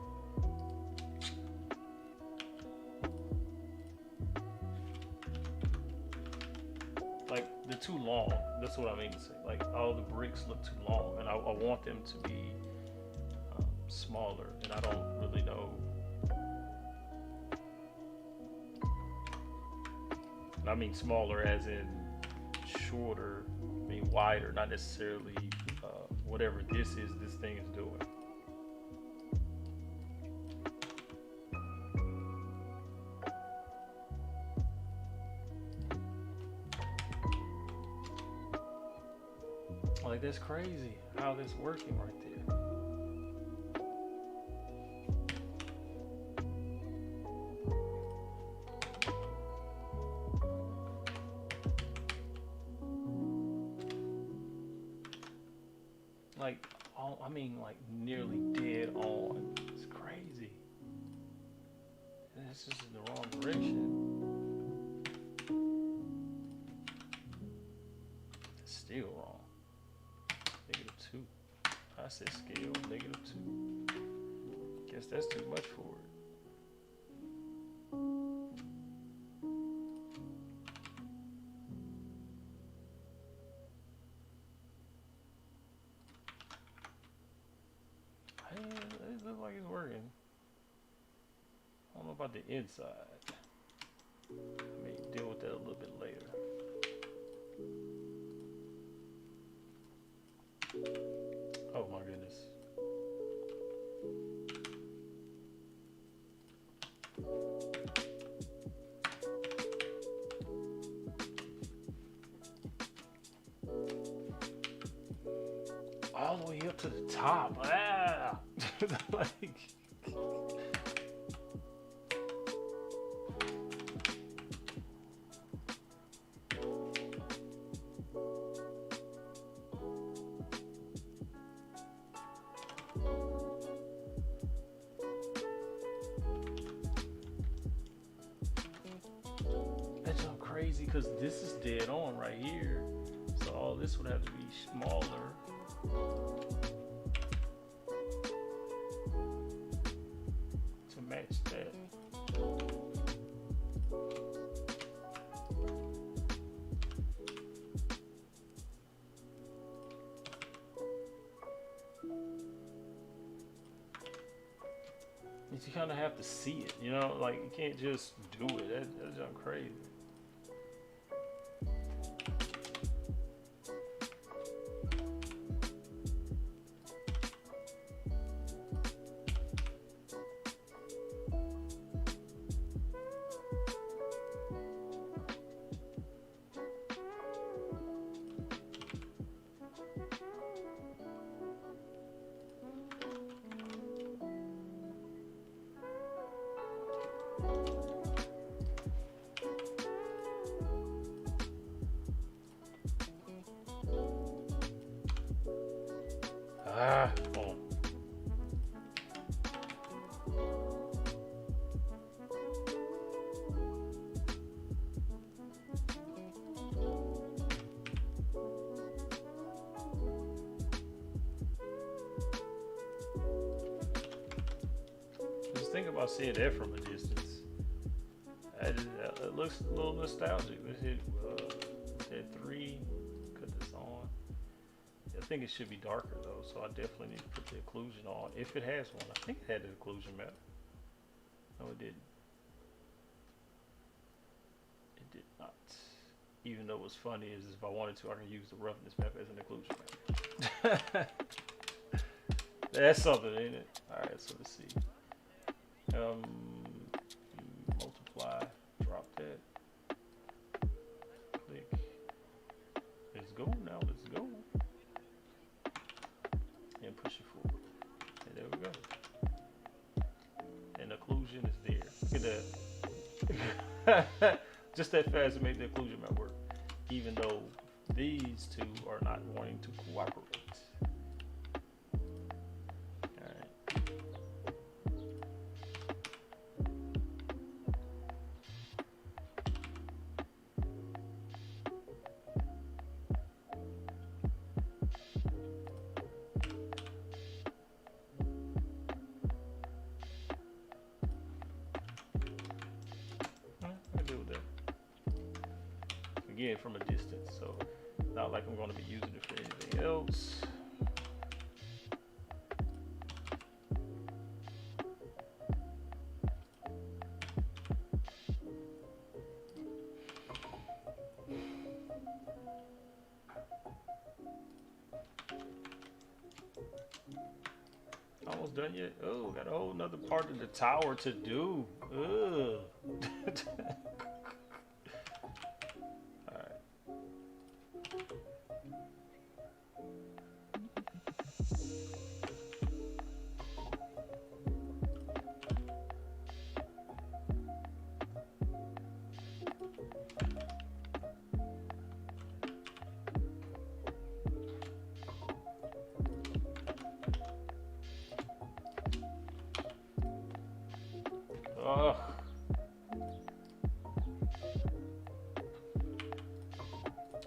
Like, they're too long. That's what I mean to say. Like, all the bricks look too long, and I want them to be smaller, and I don't really know. And I mean smaller as in shorter, I mean wider, not necessarily whatever this thing is doing. Like, that's crazy how that's working right there. Like, I mean, like nearly dead on. It's crazy. this is in the wrong direction. It's still wrong. -2. I said scale, -2. Guess that's too much for it. It looks like it's working. I don't know about the inside. I may deal with that a little bit later. Oh my goodness. All the way up to the top. Ah! Like, that's so crazy because this is dead on right here. So all this would have to be smaller. To match that. You kind of have to see it, you know, like you can't just do it. That's just crazy. Oh. Just think about seeing that from a distance. It looks a little nostalgic. Let's hit that 3. Cut this on. I think it should be darker though, so I definitely need to put the occlusion on if it has one. I think it had the occlusion map. No, it didn't. It did not. Even though what's funny is if I wanted to, I can use the roughness map as an occlusion map. That's something, ain't it? All right, so let's see. Multiply, drop that. Click. Let's go now. Let's go. And push it forward. And there we go. And the occlusion is there. Look at that. Just that fast to make the occlusion map work. Even though these two are not wanting to cooperate. Again, from a distance, so not like I'm going to be using it for anything else. Almost done yet? Oh, got a whole nother part of the tower to do. Ugh. Ugh.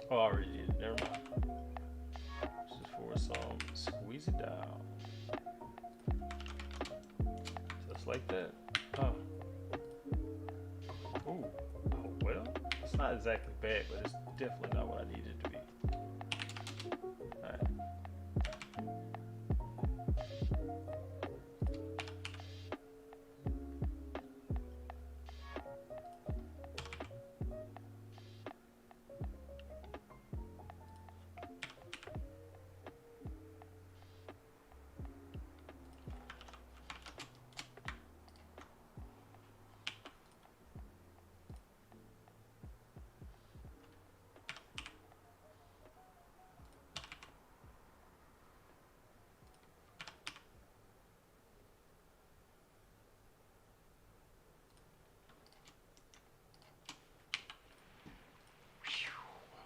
Oh, I already did it. Never mind. This is for some squeeze it down. Just like that. Oh. Ooh. Oh, well, it's not exactly bad, but it's definitely not what I need it to be. Alright.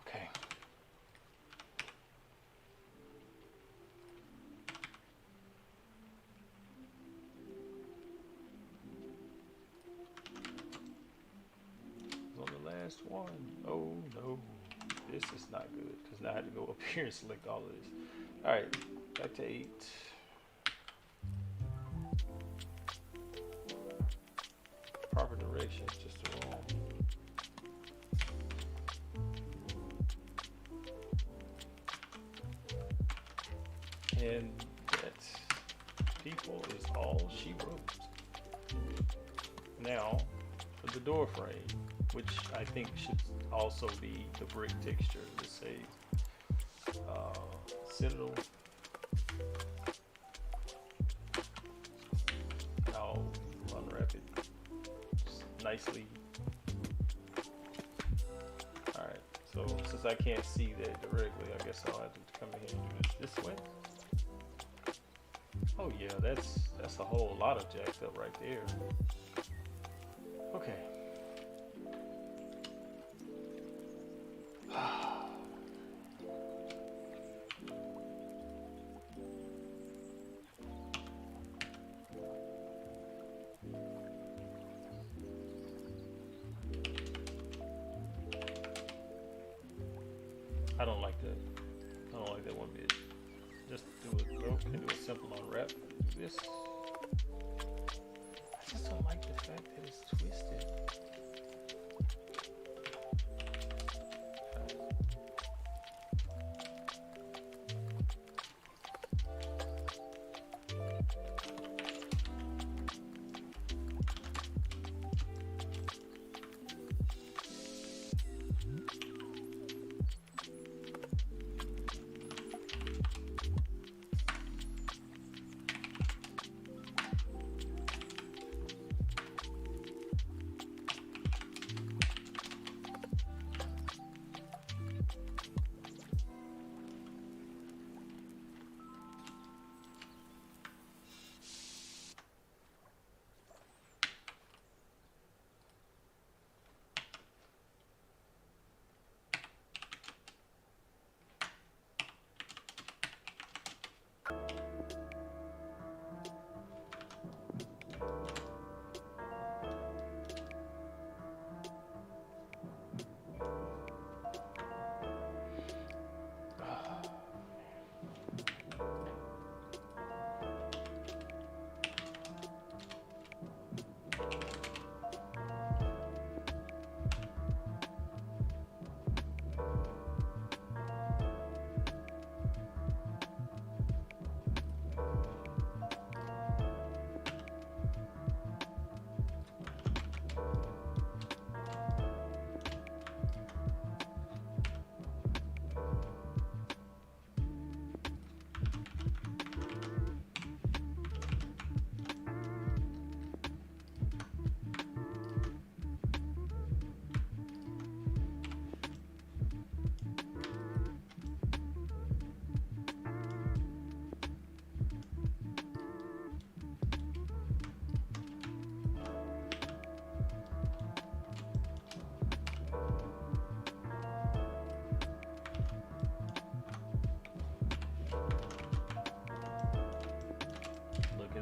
Okay. On the last one. Oh no. This is not good. Because now I have to go up here and select all of this. Alright. Back to 8. Proper direction is just wrong. And that people is all she wrote. Now for the door frame, which I think should also be the brick texture. Let's say Citadel. I'll unwrap it just nicely. Alright, so since I can't see that directly, I guess I'll have to come in here and do this way. Oh yeah, that's a whole lot of jacked up right there. Okay. I don't like that. I don't like that one bit. Just do it. Well, can do a simple unwrap. This. I just don't like the fact that it's twisted.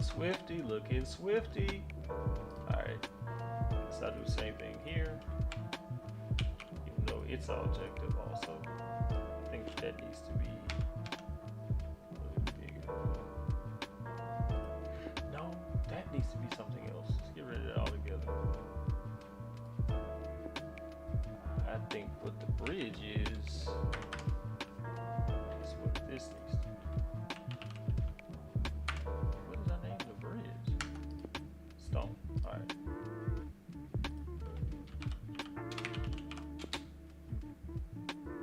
Swifty, looking swifty. Alright, so I'll do the same thing here, even though it's all objective also. That needs to be a little bigger. No, that needs to be something else. Let's get rid of that altogether. I think what the bridge is what this needs to be. What did I name the bridge? Stone. Alright.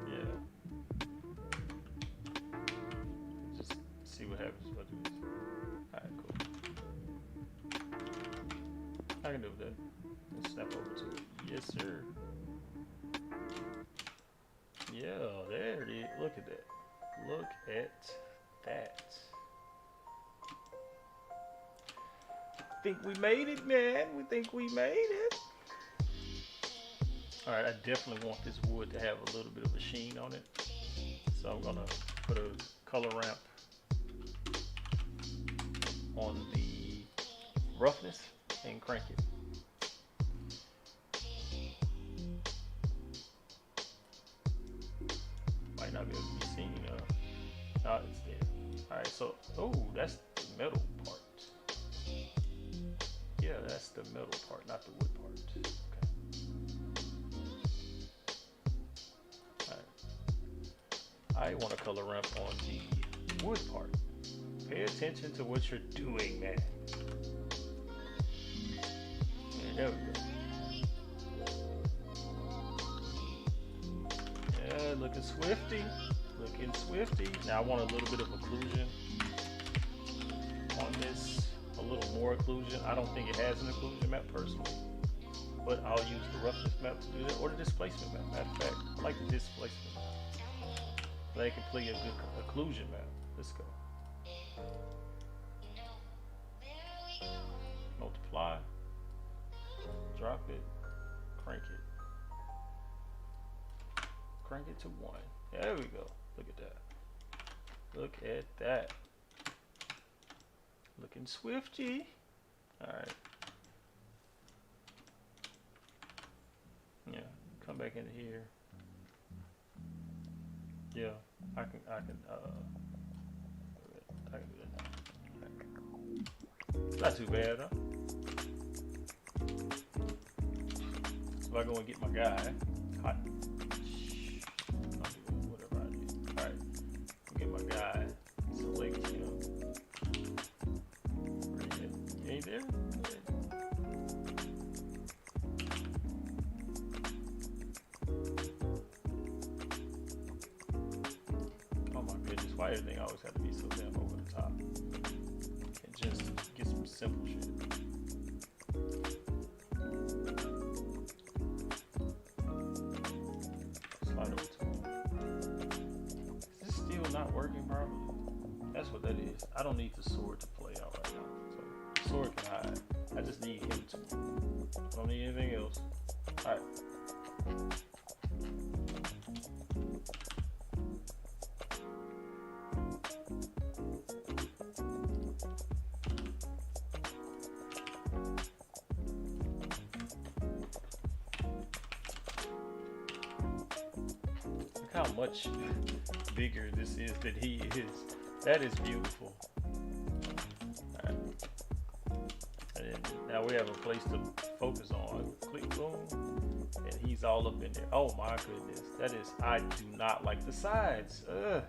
Yeah. Just see what happens if I do this. Alright, cool. I can do that. Let's snap over to it. Yes, sir. Yeah, there it is. Look at that. Look at that. Think we made it, man. We think we made it. Alright, I definitely want this wood to have a little bit of a sheen on it. So I'm gonna put a color ramp on the roughness and crank it. Might not be able to be seen. No, it's there. Alright, so, oh, that's the metal part. Yeah, that's the metal part, not the wood part. Okay. Alright. I want a color ramp on the wood part. Pay attention to what you're doing, man. And there we go. Yeah, looking swifty. Looking swifty. Now I want a little bit of occlusion on this. A little more occlusion. I don't think it has an occlusion map personally, but I'll use the roughness map to do that, or the displacement map. Matter of fact, I like the displacement map. They can play a good occlusion map. Let's go. Multiply. Drop it. Crank it. Crank it to 1. There we go. Look at that. Look at that. Looking swifty. Alright. Yeah. Come back into here. Yeah. I can do that now. Right. Not too bad, huh? So if I go and get my guy. Hot. Whatever I do. Alright. Get my guy. Select him. You ain't there? Oh my goodness, why everything always have to be so damn over the top? And just get some simple shit. Slide over to it. Is this still not working properly? That's what that is. I don't need the sword to play out right now. So sword can hide. I just need him to. I don't need anything else. Alright. Look how much bigger this is than he is. That is beautiful. Alright. And then now we have a place to focus on. Click, boom. And he's all up in there. Oh my goodness. That is, I do not like the sides. Ugh.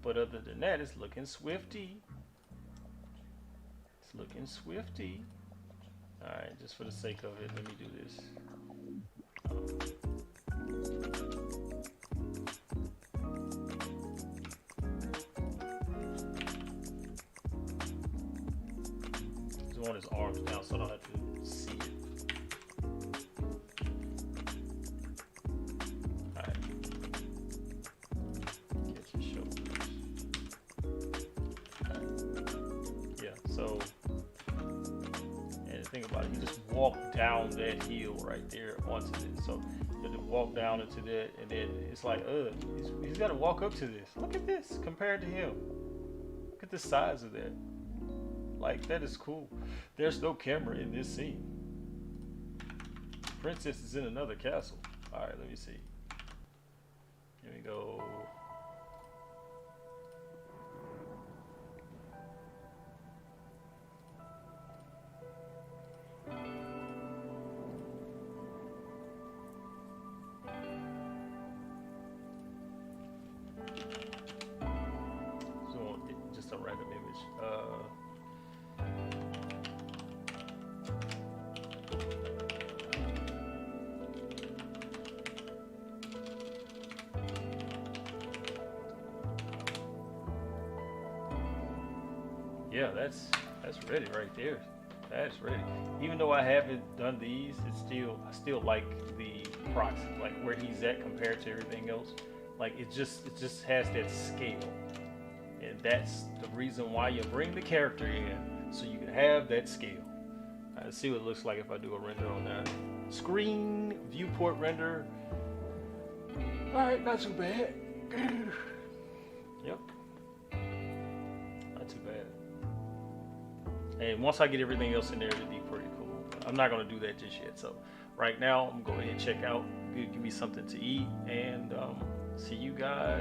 But other than that, it's looking swifty. It's looking swifty. Alright, just for the sake of it, let me do this. Just want his arms down so I don't have to see it. Alright. Get your shoulders. Alright. Yeah, so. And think about it, you just walk down that hill right there onto this. So you have to walk down into that, and then it's like, he's got to walk up to this. Look at this compared to him. Look at the size of that. Like, that is cool. There's no camera in this scene. Princess is in another castle. All right, let me see. Here we go. So just a random image. Yeah, that's ready right there. That's ready. Even though I haven't done these, I still like the proxy, like where he's at compared to everything else. Like it just has that scale, and that's the reason why you bring the character in, so you can have that scale. Let's see what it looks like if I do a render on that screen viewport render. All right, not too bad. Yep, not too bad. And once I get everything else in there, it'll be pretty cool. I'm not gonna do that just yet. So right now, I'm going to go ahead and check out, give me something to eat, and see you guys